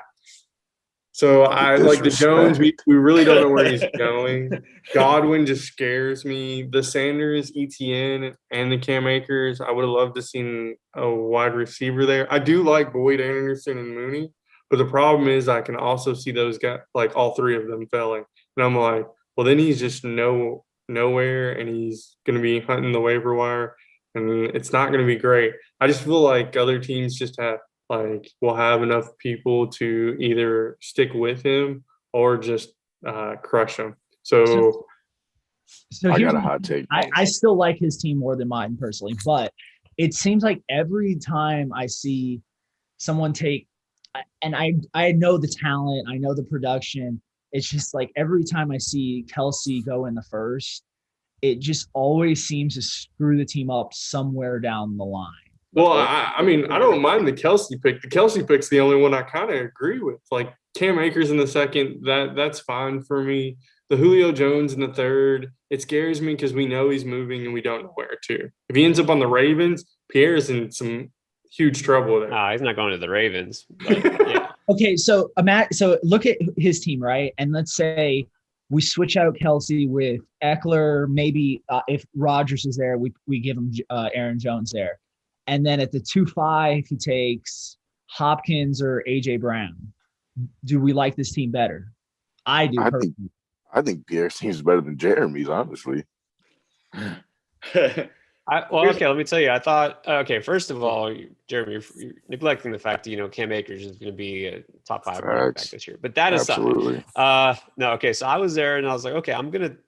So I like the Jones. We really don't know where he's going. Godwin just scares me. The Sanders, ETN, and the Cam Akers. I would have loved to seen a wide receiver there. I do like Boyd Anderson and Mooney, but the problem is I can also see those guys, like all 3 of them failing. And I'm like, well, then he's just nowhere, and he's going to be hunting the waiver wire, and it's not going to be great. I just feel like other teams just have like will have enough people to either stick with him or just crush him. So So I here's got a my hot thing. take. I still like his team more than mine personally, but it seems like every time I see someone take, and I know the talent, I know the production. It's just like every time I see Kelsey go in the first, it just always seems to screw the team up somewhere down the line. well, I mean, I don't mind the Kelsey pick. The Kelsey pick's the only one I kind of agree with. Like Cam Akers in the second, that's fine for me. The Julio Jones in the third, it scares me because we know he's moving and we don't know where to. If he ends up on the Ravens, Pierre's in some huge trouble there. Nah, he's not going to the Ravens. But yeah. Okay, so so look at his team, right? And let's say we switch out Kelsey with Eckler. Maybe if Rodgers is there, we give him Aaron Jones there, and then at the 2-5 he takes Hopkins or AJ Brown. Do we like this team better? I do. I think Pierre seems better than Jeremy's, honestly. Well, okay, let me tell you. I thought, okay, first of all, Jeremy, you're neglecting the fact that, Cam Akers is going to be a top 5 running back this year. But that aside, Absolutely. no, okay, so I was there and I was like, okay,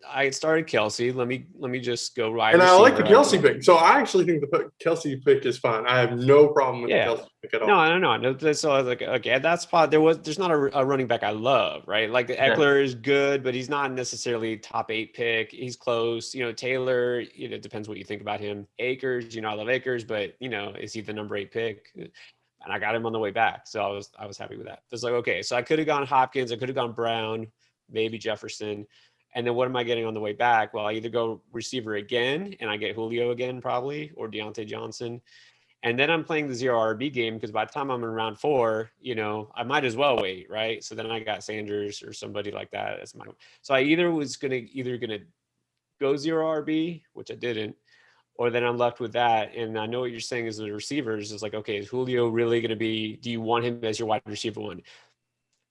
I started Kelsey. Let me just go right. And I like the Kelsey pick. So I actually think the Kelsey pick is fine. I have no problem with the Kelsey pick at all. No. So I was like, okay, that's fine. There's not a running back I love, right? Like the Eckler is good, but he's not necessarily top 8 pick. He's close. Taylor, it depends what you think about him. Akers, I love Akers, but is he the number 8 pick? And I got him on the way back, so I was happy with that. It's like, okay, so I could have gone Hopkins, I could have gone Brown, maybe Jefferson, and then what am I getting on the way back? Well, I either go receiver again and I get Julio again probably, or Deontay Johnson, and then I'm playing the 0 RB game because by the time I'm in round 4, I might as well wait, right? So then I got Sanders or somebody like that as my. So I was gonna go 0 RB, which I didn't. Or then I'm left with that. And I know what you're saying is the receivers is like, okay, is Julio really going to be, do you want him as your wide receiver one?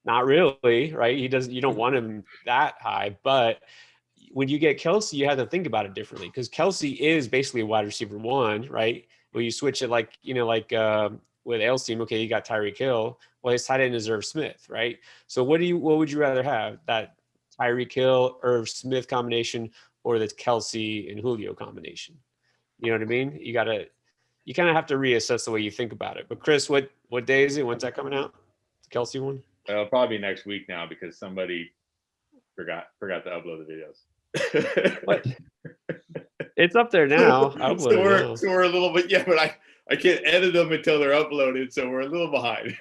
Not really, right? You don't want him that high, but when you get Kelsey, you have to think about it differently because Kelsey is basically a wide receiver one, right? Where you switch it with L's team, okay, you got Tyreek Hill. Well, his tight end is Irv Smith, right? So what would you rather have, that Tyreek Hill, Irv Smith combination or the Kelsey and Julio combination? You know what I mean? You kind of have to reassess the way you think about it. But Chris, what day is it? When's that coming out? The Kelsey one? It'll probably be next week now because somebody forgot to upload the videos. What? It's up there now. So we're a little bit, but I can't edit them until they're uploaded, so we're a little behind.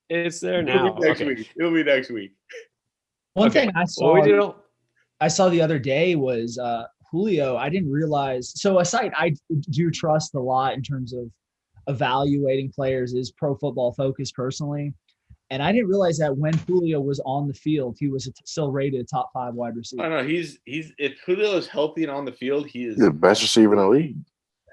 It's there now. It'll be next week. One thing I saw the other day was Julio. I didn't realize. So I do trust a lot in terms of evaluating players is Pro Football Focus personally. And I didn't realize that when Julio was on the field, he was still rated a top 5 wide receiver. I don't know. If Julio is healthy and on the field, he is the best receiver in the league.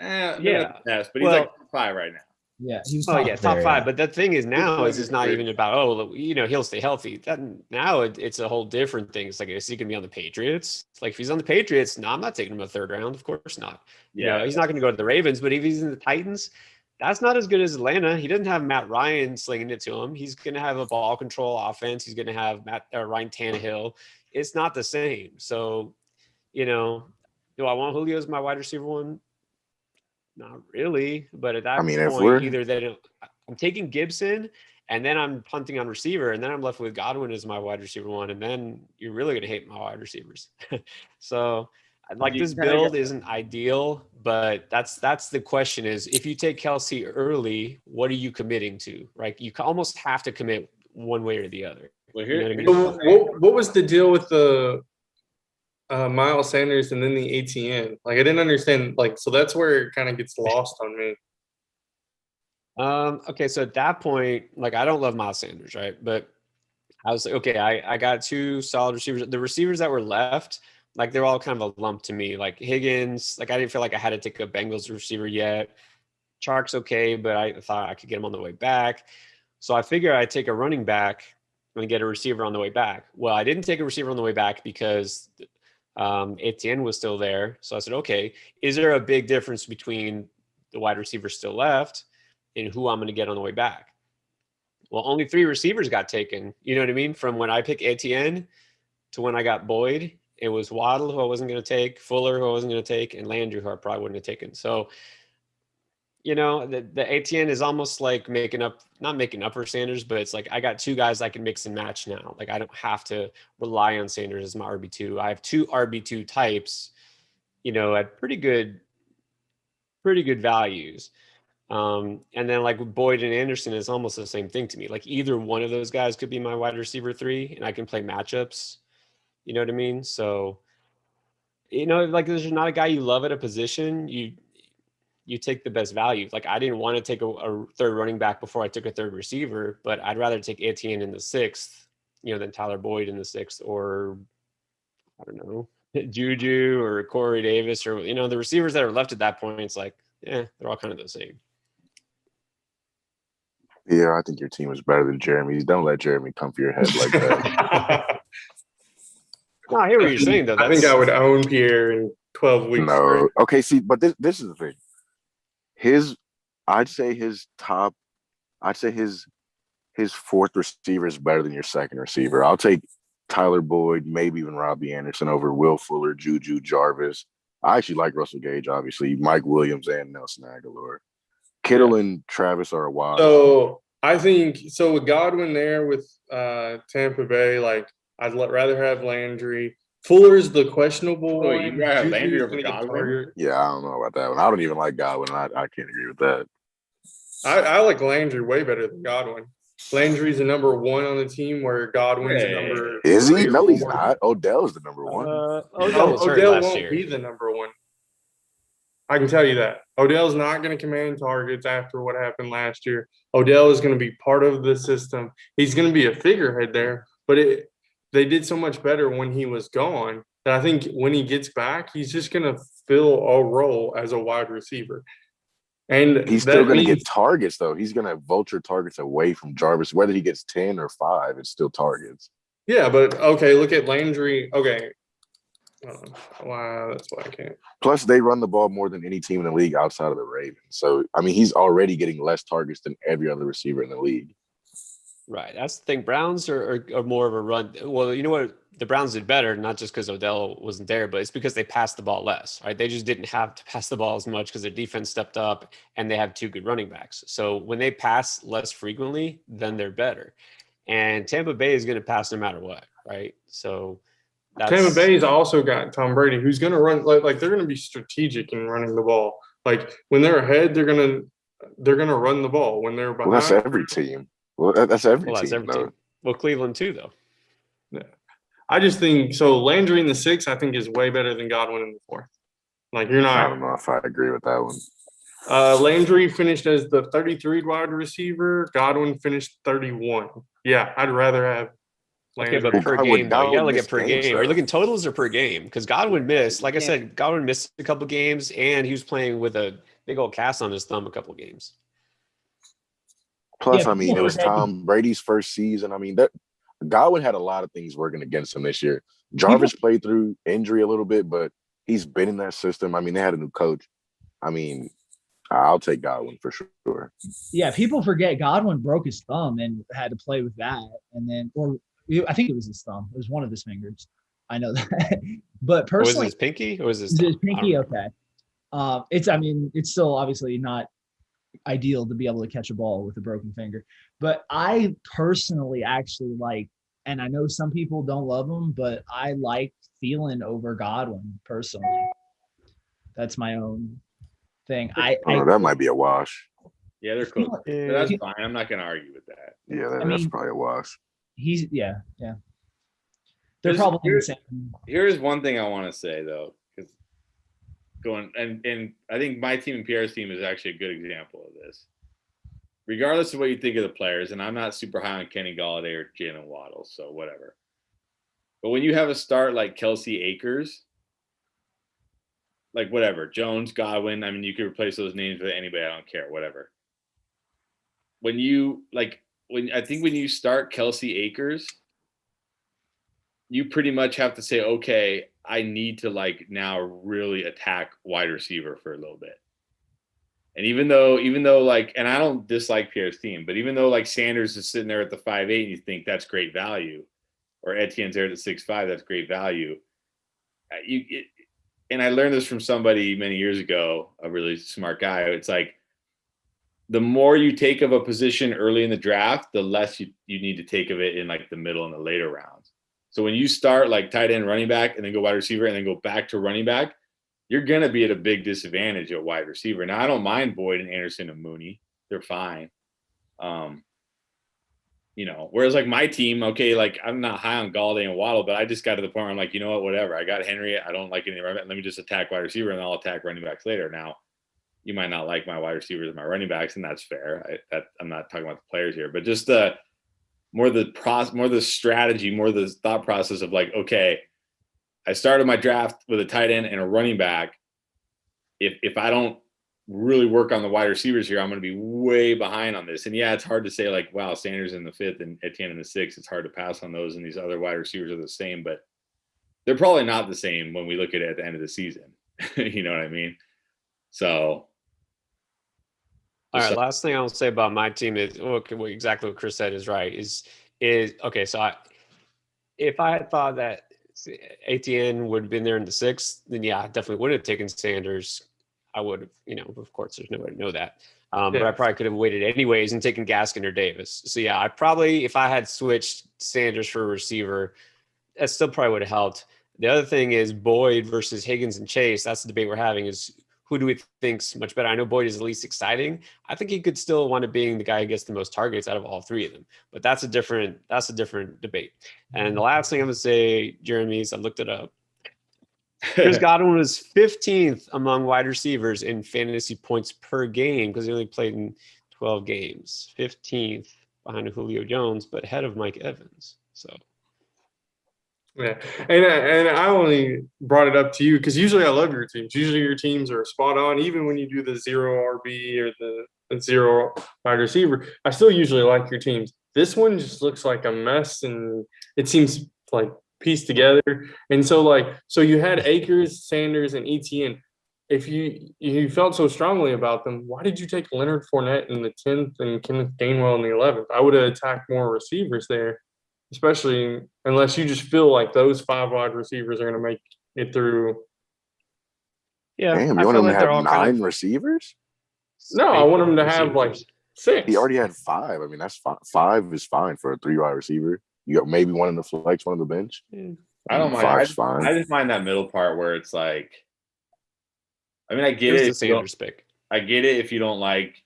Best, but he's like top 5 right now. Yeah, he was top 5. But the thing is now is it's not even about he'll stay healthy. That now it's a whole different thing. It's like, is he gonna be on the Patriots? It's like if he's on the Patriots, no, I'm not taking him a 3rd round. Of course not. He's not gonna go to the Ravens. But if he's in the Titans, that's not as good as Atlanta. He doesn't have Matt Ryan slinging it to him. He's gonna have a ball control offense. He's gonna have Ryan Tannehill. It's not the same. So, do I want Julio as my wide receiver one? Not really, but at that point, either I'm taking Gibson and then I'm punting on receiver and then I'm left with Godwin as my wide receiver one. And then you're really going to hate my wide receivers. So this build isn't ideal, but that's the question is if you take Kelsey early, what are you committing to, right? You almost have to commit one way or the other. Well, what was the deal with the Miles Sanders and then the ATN? Like I didn't understand. So that's where it kind of gets lost on me. Okay, so at that point, I don't love Miles Sanders, right? But I was like, okay, I got 2 solid receivers. The receivers that were left, they're all kind of a lump to me. Like Higgins, I didn't feel like I had to take a Bengals receiver yet. Chark's okay, but I thought I could get him on the way back. So I figured I'd take a running back and get a receiver on the way back. Well, I didn't take a receiver on the way back because Etienne was still there. So I said, okay, is there a big difference between the wide receiver still left and who I'm going to get on the way back? Well, only 3 receivers got taken. You know what I mean? From when I picked Etienne to when I got Boyd, it was Waddle, who I wasn't going to take, Fuller, who I wasn't going to take, and Landry, who I probably wouldn't have taken. So, you know, the ATN is almost like not making up for Sanders, but it's like I got 2 guys I can mix and match now. Like I don't have to rely on Sanders as my RB2. I have 2 RB2 types, you know, at pretty good values. And then like with Boyd and Anderson, it's almost the same thing to me. Like either one of those guys could be my wide receiver 3, and I can play matchups. You know what I mean? So, you know, like there's not a guy you love at a position. You take the best value. Like I didn't want to take a third running back before I took a third receiver, but I'd rather take Etienne in the 6th, you know, than Tyler Boyd in the 6th, or I don't know, Juju or Corey Davis, or, you know, the receivers that are left at that point. It's like, they're all kind of the same. Yeah, I think your team is better than Jeremy's. Don't let Jeremy come for your head like that. No, I hear what you're saying, though. I think I would own Pierre in 12 weeks. No. Okay, see, but this is the thing. I'd say his 4th receiver is better than your 2nd receiver. I'll take Tyler Boyd, maybe even Robbie Anderson over Will Fuller, Juju, Jarvis. I actually like Russell Gage, obviously, Mike Williams, and Nelson Aguilar. Kittle and Travis are a wild. So I think with Godwin there with Tampa Bay, like I'd rather have Landry. Fuller's the questionable one. You'd rather have Landry Juju's over gonna get Godwin? targeted. Yeah, I don't know about that one. I don't even like Godwin. I can't agree with that. I like Landry way better than Godwin. Landry's the number 1 on the team, where Godwin's the number. Is he? 3 or No, he's 4. not. Odell's the number 1. Odell was hurt Odell last won't year. be the number 1. I can tell you that. Odell's not going to command targets after what happened last year. Odell is going to be part of the system. He's going to be a figurehead there, but they did so much better when he was gone that I think when he gets back, he's just going to fill a role as a wide receiver. And he's still going to get targets, though. He's going to vulture targets away from Jarvis. Whether he gets 10 or 5, it's still targets. Yeah, but okay, look at Landry. Okay. Wow, that's why I can't. Plus, they run the ball more than any team in the league outside of the Ravens. So, I mean, he's already getting less targets than every other receiver in the league. Right. That's the thing. Browns are more of a run. Well, you know what? The Browns did better, not just because Odell wasn't there, but it's because they passed the ball less, right? They just didn't have to pass the ball as much because their defense stepped up and they have 2 good running backs. So when they pass less frequently, then they're better. And Tampa Bay is going to pass no matter what, right? So Tampa Bay's also got Tom Brady, who's going to run like they're going to be strategic in running the ball. Like when they're ahead, they're going to run the ball. When they're behind, well, that's every team. That's every team. Well, Cleveland too, though. Yeah. I just think so. Landry in the 6, I think, is way better than Godwin in the 4th. Like you're not. I don't know if I agree with that one. Landry finished as the 33 wide receiver. Godwin finished 31. Yeah, I'd rather have Landry. Okay, but per game, though. You gotta look at per game. Are you looking totals or per game? Because Godwin missed. Like I said, Godwin missed a couple games, and he was playing with a big old cast on his thumb a couple games. Plus, I mean, it was Tom Brady's first season. I mean, Godwin had a lot of things working against him this year. Jarvis played through injury a little bit, but he's been in that system. I mean, they had a new coach. I mean, I'll take Godwin for sure. Yeah, people forget Godwin broke his thumb and had to play with that. And then, I think it was his thumb. It was one of his fingers. I know that. But personally. Was it his pinky or was it his thumb? His pinky? Okay. It's still obviously not ideal to be able to catch a ball with a broken finger. But I personally actually like, and I know some people don't love him, but I like Thielen over Godwin personally. That's my own thing. That might be a wash. Yeah, they're close. That's fine. I'm not going to argue with that. Yeah, that's probably a wash. Yeah. They're probably the same. Here's one thing I want to say though, because and I think my team and Pierre's team is actually a good example of this. Regardless of what you think of the players, and I'm not super high on Kenny Golladay or Jalen Waddle, so whatever. But when you have a start like Kelsey Akers, like whatever, Jones, Godwin, I mean, you could replace those names with anybody, I don't care, whatever. When you start Kelsey Akers, you pretty much have to say, okay, I need to like now really attack wide receiver for a little bit. And even though like, and I don't dislike Pierre's team, but even though like Sanders is sitting there at the 5'8", and you think that's great value, or Etienne's there at the 6'5", that's great value. And I learned this from somebody many years ago, a really smart guy. It's like the more you take of a position early in the draft, the less you need to take of it in like the middle and the later rounds. So when you start like tight end, running back, and then go wide receiver, and then go back to running back, you're going to be at a big disadvantage at wide receiver. Now, I don't mind Boyd and Anderson and Mooney. They're fine. Whereas like my team, okay, like I'm not high on Galladay and Waddle, but I just got to the point where I'm like, you know what, whatever. I got Henry. I don't like any running back. Let me just attack wide receiver, and I'll attack running backs later. Now, you might not like my wide receivers and my running backs, and that's fair. I'm not talking about the players here, but just more the strategy, more the thought process of like, okay, I started my draft with a tight end and a running back. If I don't really work on the wide receivers here, I'm going to be way behind on this. And yeah, it's hard to say like, wow, Sanders in the 5th and Etienne in the 6th. It's hard to pass on those, and these other wide receivers are the same, but they're probably not the same when we look at it at the end of the season. You know what I mean? So. All right. Last thing I'll say about my team is exactly what Chris said is right. Is okay. So if I had thought that Etienne would have been there in the 6th, then yeah, I definitely would have taken Sanders. I would have, of course, there's no way to know that. But I probably could have waited anyways and taken Gaskin or Davis. So yeah, I probably, if I had switched Sanders for a receiver, that still probably would have helped. The other thing is Boyd versus Higgins and Chase. That's the debate we're having, is who do we think's much better? I know Boyd is the least exciting. I think he could still wind up being the guy who gets the most targets out of all three of them. But that's a different debate. And the last thing I'm gonna say, Jeremy, is I looked it up. Chris Godwin was 15th among wide receivers in fantasy points per game because he only played in 12 games. 15th behind Julio Jones, but ahead of Mike Evans. So. Yeah, and I only brought it up to you because usually I love your teams. Usually your teams are spot on, even when you do the 0 RB or the 0 wide receiver. I still usually like your teams. This one just looks like a mess, and it seems like pieced together. And so you had Akers, Sanders, and Etienne. If you felt so strongly about them, why did you take Leonard Fournette in the 10th and Kenneth Gainwell in the 11th? I would have attacked more receivers there. Especially unless you just feel like those 5 wide receivers are going to make it through. Yeah, damn, you want him to have 9 receivers? No, I want him to have like 6. He already had 5. I mean, that's 5 is fine for a 3 wide receiver. You got maybe one in the flex, one in the bench. I don't mind. I just find that middle part where it's like, I mean, I get it. The Sanders pick. I get it if you don't like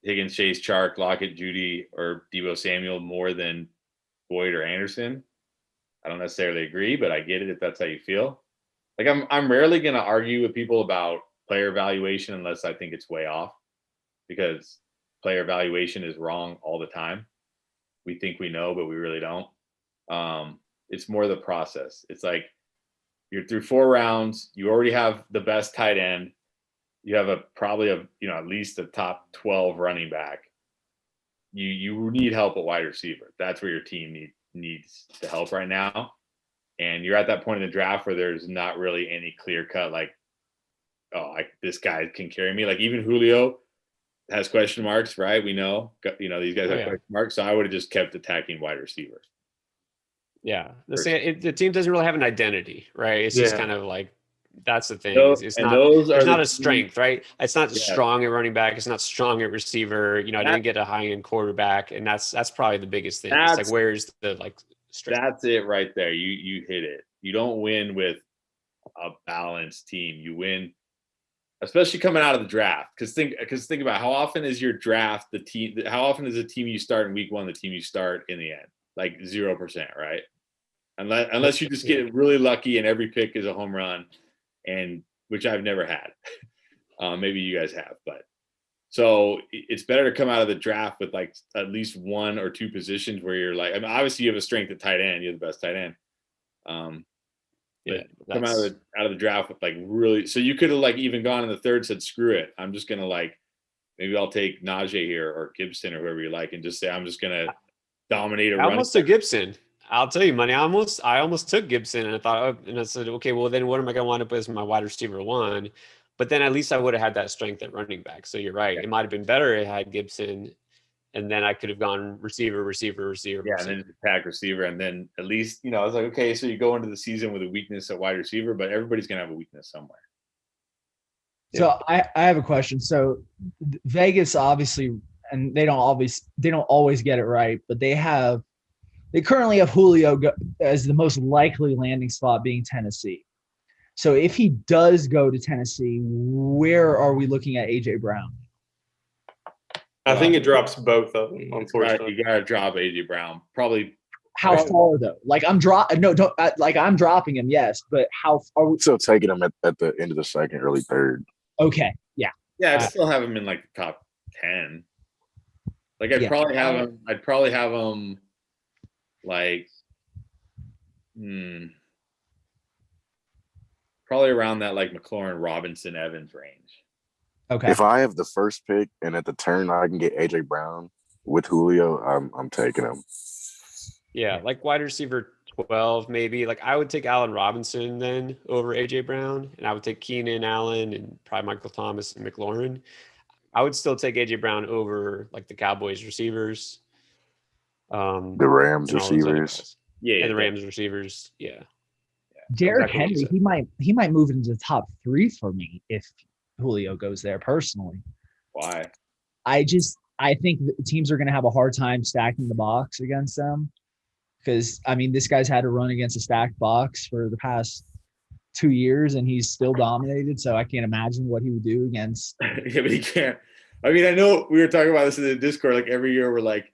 Higgins, Chase, Chark, Lockett, Judy, or Deebo Samuel more than Boyd or Anderson. I don't necessarily agree, but I get it if that's how you feel. Like I'm rarely going to argue with people about player evaluation unless I think it's way off, because player evaluation is wrong all the time. We think we know, but we really don't. It's more the process. It's like you're through 4 rounds. You already have the best tight end. You have probably at least a top 12 running back. You need help at wide receiver. That's where your team needs to help right now. And you're at that point in the draft where there's not really any clear cut, like, this guy can carry me. Like even Julio has question marks, right? We know, these guys have question marks. So I would have just kept attacking wide receiver. Yeah. The team doesn't really have an identity, right? It's just kind of like, that's the thing. It's not a strength, right? It's not strong at running back. It's not strong at receiver. I didn't get a high-end quarterback, and that's probably the biggest thing. It's like, where's the strength? That's it right there. You hit it. You don't win with a balanced team. You win, especially coming out of the draft. Because think about how often is your draft the team? How often is the team you start in week 1 the team you start in the end? Like 0%, right? Unless you just get really lucky and every pick is a home run. And which I've never had. Maybe you guys have, but so it's better to come out of the draft with like at least 1 or 2 positions where you're like, I mean, obviously you have a strength at tight end, you're the best tight end. But come out of the draft with like really, so you could have like even gone in the 3rd, said screw it, I'm just gonna maybe I'll take Najee here or Gibson or whoever you like, and just say I'm just gonna dominate a run. Almost a Gibson. I'll tell you, money. I almost took Gibson, and I thought, and I said, okay, well then what am I going to wind up with as my wide receiver 1? But then at least I would have had that strength at running back. So you're right. It might have been better if I had Gibson, and then I could have gone receiver. Yeah, and then attack receiver, and then at least I was like, okay, so you go into the season with a weakness at wide receiver, but everybody's gonna have a weakness somewhere. So I have a question. So Vegas obviously, and they don't always get it right, but they currently have Julio as the most likely landing spot being Tennessee. So if he does go to Tennessee, where are we looking at AJ Brown? I think it drops both of them, unfortunately. You gotta drop AJ Brown. Probably. How far though? Like I'm dropping him, yes, but how far? Still taking him at the end of the second, early third. Okay, yeah. Yeah, I'd still have him in like the top 10. Like I'd probably have him like probably around that like McLaurin, Robinson, Evans range. Okay. If I have the first pick and at the turn I can get AJ Brown with Julio, I'm taking him. Yeah, like wide receiver 12, maybe. Like I would take Allen Robinson then over AJ Brown, and I would take Keenan Allen and probably Michael Thomas and McLaurin. I would still take AJ Brown over like the Cowboys receivers. The Rams receivers. Yeah, and the Rams receivers. Yeah. Derrick Henry, he might move into the top 3 for me if Julio goes there personally. Why? I think the teams are going to have a hard time stacking the box against them. Because, I mean, this guy's had to run against a stacked box for the past 2 years, and he's still dominated. So I can't imagine what he would do against. Yeah, but he can't. I mean, I know we were talking about this in the Discord. Like every year, we're like,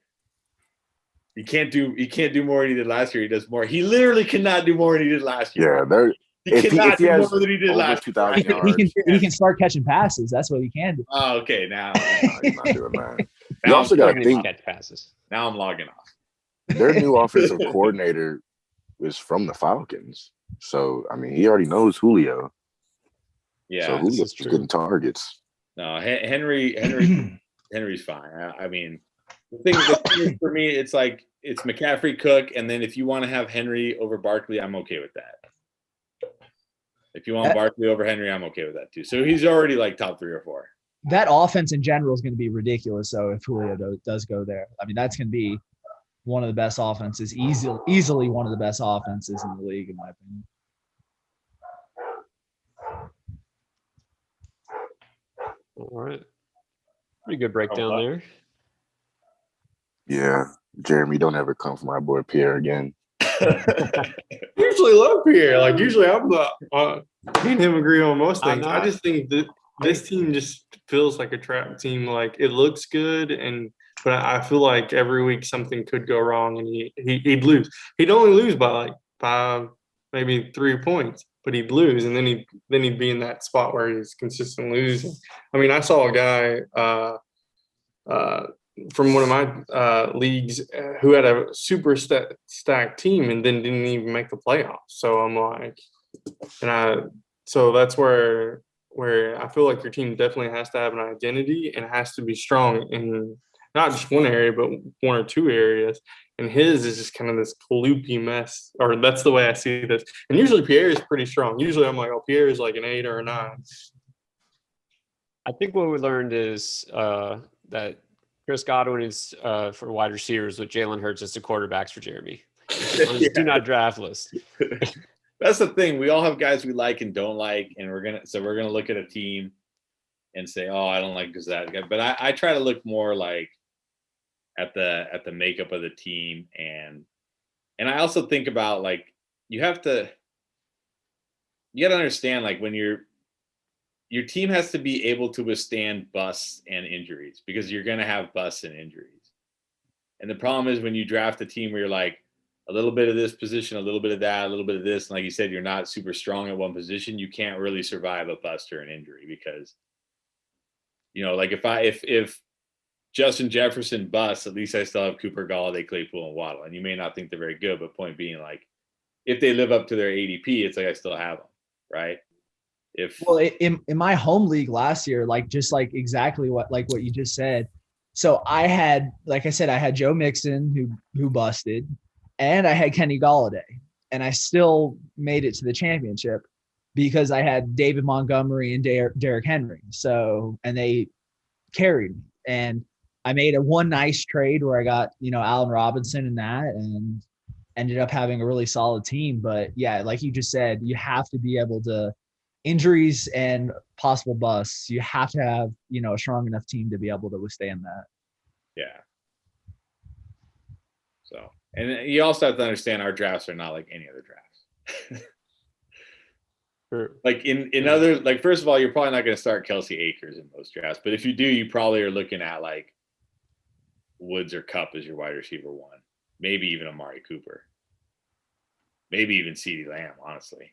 he can't do more than he did last year. He does more. He literally cannot do more than he did last year. Yeah, he cannot do more than he did last year. He can start catching passes. That's what he can do. Oh, okay. Now he's not doing that. You also got to think. Catch passes. Now I'm logging off. Their new offensive coordinator is from the Falcons. So, I mean, he already knows Julio. Yeah. So Julio's getting targets. No, Henry's fine. I mean, the thing is, for me, it's like it's McCaffrey, Cook, and then if you want to have Henry over Barkley, I'm okay with that. If you want Barkley over Henry, I'm okay with that too. So he's already like top 3 or 4. That offense in general is going to be ridiculous. So if Julio does go there, I mean, that's going to be one of the best offenses, easily one of the best offenses in the league, in my opinion. All right. Pretty good breakdown there. Yeah. Jeremy, don't ever come for my boy Pierre again. Usually love Pierre. Like usually I'm me and him agree on most things. I just think that this team just feels like a trap team. Like it looks good, but I feel like every week something could go wrong and he'd lose. He'd only lose by like 5, maybe 3 points, but he'd lose, and then he'd be in that spot where he's consistently losing. I mean, I saw a guy from one of my leagues who had a super stacked team and then didn't even make the playoffs. So I'm like, so that's where I feel like your team definitely has to have an identity and has to be strong in not just one area, but 1 or 2 areas. And his is just kind of this loopy mess, or that's the way I see this. And usually Pierre is pretty strong. Usually I'm like, oh, Pierre is like an 8 or a 9. I think what we learned is that Chris Godwin is for wide receivers with Jalen Hurts as the quarterbacks for Jeremy. On his do not draft list. That's the thing. We all have guys we like and don't like, and we're gonna look at a team and say, "Oh, I don't like this that guy." But I try to look more like at the makeup of the team, and I also think about like you got to understand like when your team has to be able to withstand busts and injuries, because you're going to have busts and injuries. And the problem is when you draft a team where you're like a little bit of this position, a little bit of that, a little bit of this, and like you said, you're not super strong at one position, you can't really survive a bust or an injury, because like if Justin Jefferson busts, at least I still have Cooper Galladay, Claypool, and Waddle. And you may not think they're very good, but point being, like, if they live up to their ADP, it's like I still have them, right? In my home league last year, like just like exactly what you just said. So I had, like I said, I had Joe Mixon who busted, and I had Kenny Galladay, and I still made it to the championship. because I had David Montgomery and Derrick Henry. So, and they carried me. And I made one nice trade where I got, Allen Robinson in that and ended up having a really solid team. But yeah, like you just said, you have to be able to injuries and possible busts. You have to have, a strong enough team to be able to withstand that. Yeah. So, and you also have to understand our drafts are not like any other drafts. Like in other, like, first of all, you're probably not going to start Kelsey Akers in most drafts, but if you do, you probably are looking at like Woods or Kupp as your wide receiver 1, maybe even Amari Cooper, maybe even CeeDee Lamb, honestly.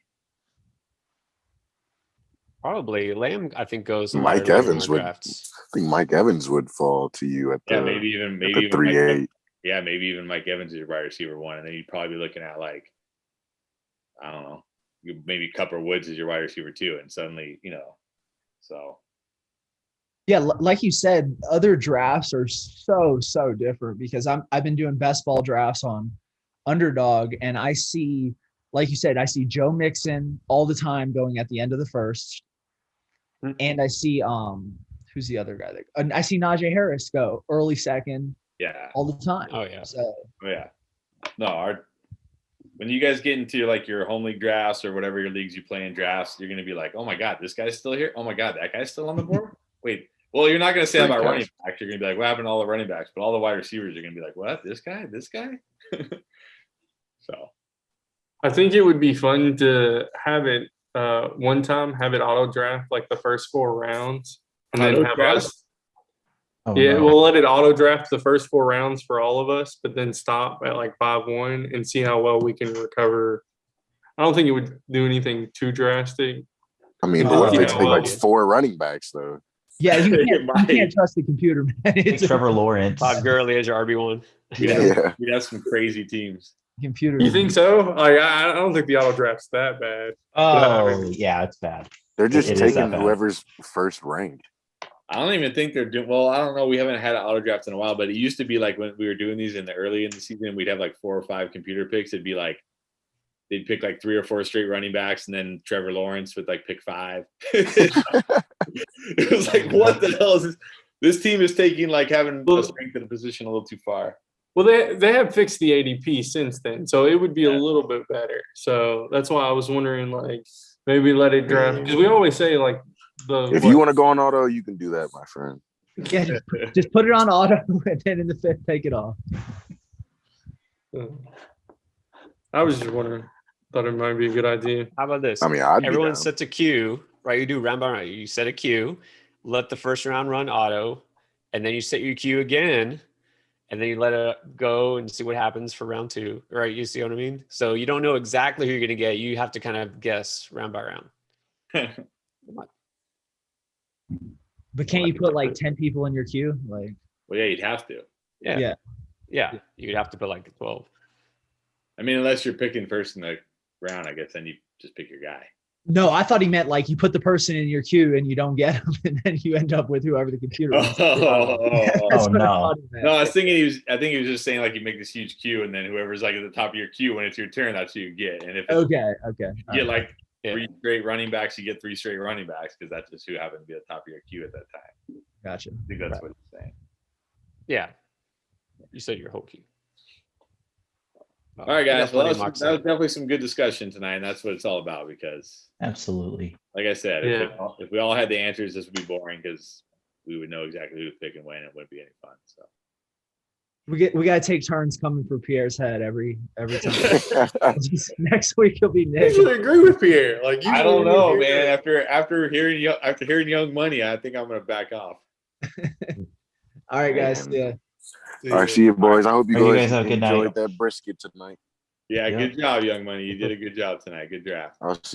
Probably Lamb, I think, goes Mike later Evans in would. drafts. I think Mike Evans would fall to you at the maybe even Mike 3-8. Yeah, maybe even Mike Evans is your wide receiver 1, and then you'd probably be looking at like, I don't know, maybe Kupp or Woods is your wide receiver 2, and suddenly, so. Yeah, like you said, other drafts are so different because I've been doing best ball drafts on Underdog, and I see, like you said, I see Joe Mixon all the time going at the end of the first, and I see who's the other guy? I see Najee Harris go early second. Yeah. All the time. Oh yeah. So. Oh yeah. No, when you guys get into like your home league drafts or whatever your leagues you play in drafts, you're gonna be like, oh my God, this guy's still here. Oh my God, that guy's still on the board. Wait, well, you're not gonna say about running backs. You're gonna be like, what happened to all the running backs? But all the wide receivers are gonna be like, what? This guy? So I think it would be fun to have it one time, have it auto draft like the first 4 rounds, and then have us. Oh, Yeah, no. we'll let it auto draft the first 4 rounds for all of us, but then stop at like 5-1 and see how well we can recover. I don't think it would do anything too drastic. I mean, but what if they take like 4 running backs though? Yeah, you can't trust the computer, man. It's Trevor Lawrence. Todd Gurley as your RB1. Yeah. We'd have some crazy teams. Computer. You think so? I don't think the auto draft's that bad. Oh, yeah, it's bad. They're just It is taking that bad. whoever's first ranked. I don't even think they're doing well. I don't know. We haven't had an auto draft in a while, but it used to be like when we were doing these early in the season, we'd have like 4 or 5 computer picks. It'd be like they'd pick like 3 or 4 straight running backs, and then Trevor Lawrence with like pick 5. It was like, what the hell is this? This team is taking like having a strength in a position a little too far. Well, they have fixed the ADP since then, so it would be a little bit better. So that's why I was wondering, like, maybe let it draft, because we always say like if you want to go on auto, you can do that, my friend. Yeah, just put it on auto, and then in the 5th, take it off. I was just wondering. Thought it might be a good idea. How about this? I mean, everyone sets a queue, right? You do round by round. You set a queue, let the first round run auto, and then you set your queue again, and then you let it go and see what happens for round 2. Right? You see what I mean? So you don't know exactly who you're going to get. You have to kind of guess round by round. But can't you put like 10 people in your queue? Like, well, yeah, you'd have to. Yeah. You'd have to put like 12. I mean, unless you're picking first in the round, I guess then you just pick your guy. No, I thought he meant like you put the person in your queue and you don't get them, and then you end up with whoever the computer is. Oh, no. No, I was thinking I think he was just saying like you make this huge queue, and then whoever's like at the top of your queue when it's your turn, that's who you get. And if Okay. you get like 3 straight running backs, you get 3 straight running backs because that's just who happened to be at the top of your queue at that time. Gotcha. I think that's what he's saying. Yeah. You said your whole queue. All right, guys. Well, that was definitely some good discussion tonight, and that's what it's all about. Because absolutely, like I said, if we all had the answers, this would be boring because we would know exactly who to pick and when. It wouldn't be any fun. So we got to take turns coming for Pierre's head every time. Next week he'll be Nick. I usually agree with Pierre. Like, I don't know, man. After hearing Young Money, I think I'm gonna back off. All right, guys. Yeah. All right, see you, boys. I hope you guys have a good night. enjoyed that brisket tonight. Yeah, good job, Young Money. You did a good job tonight. Good draft. I'll see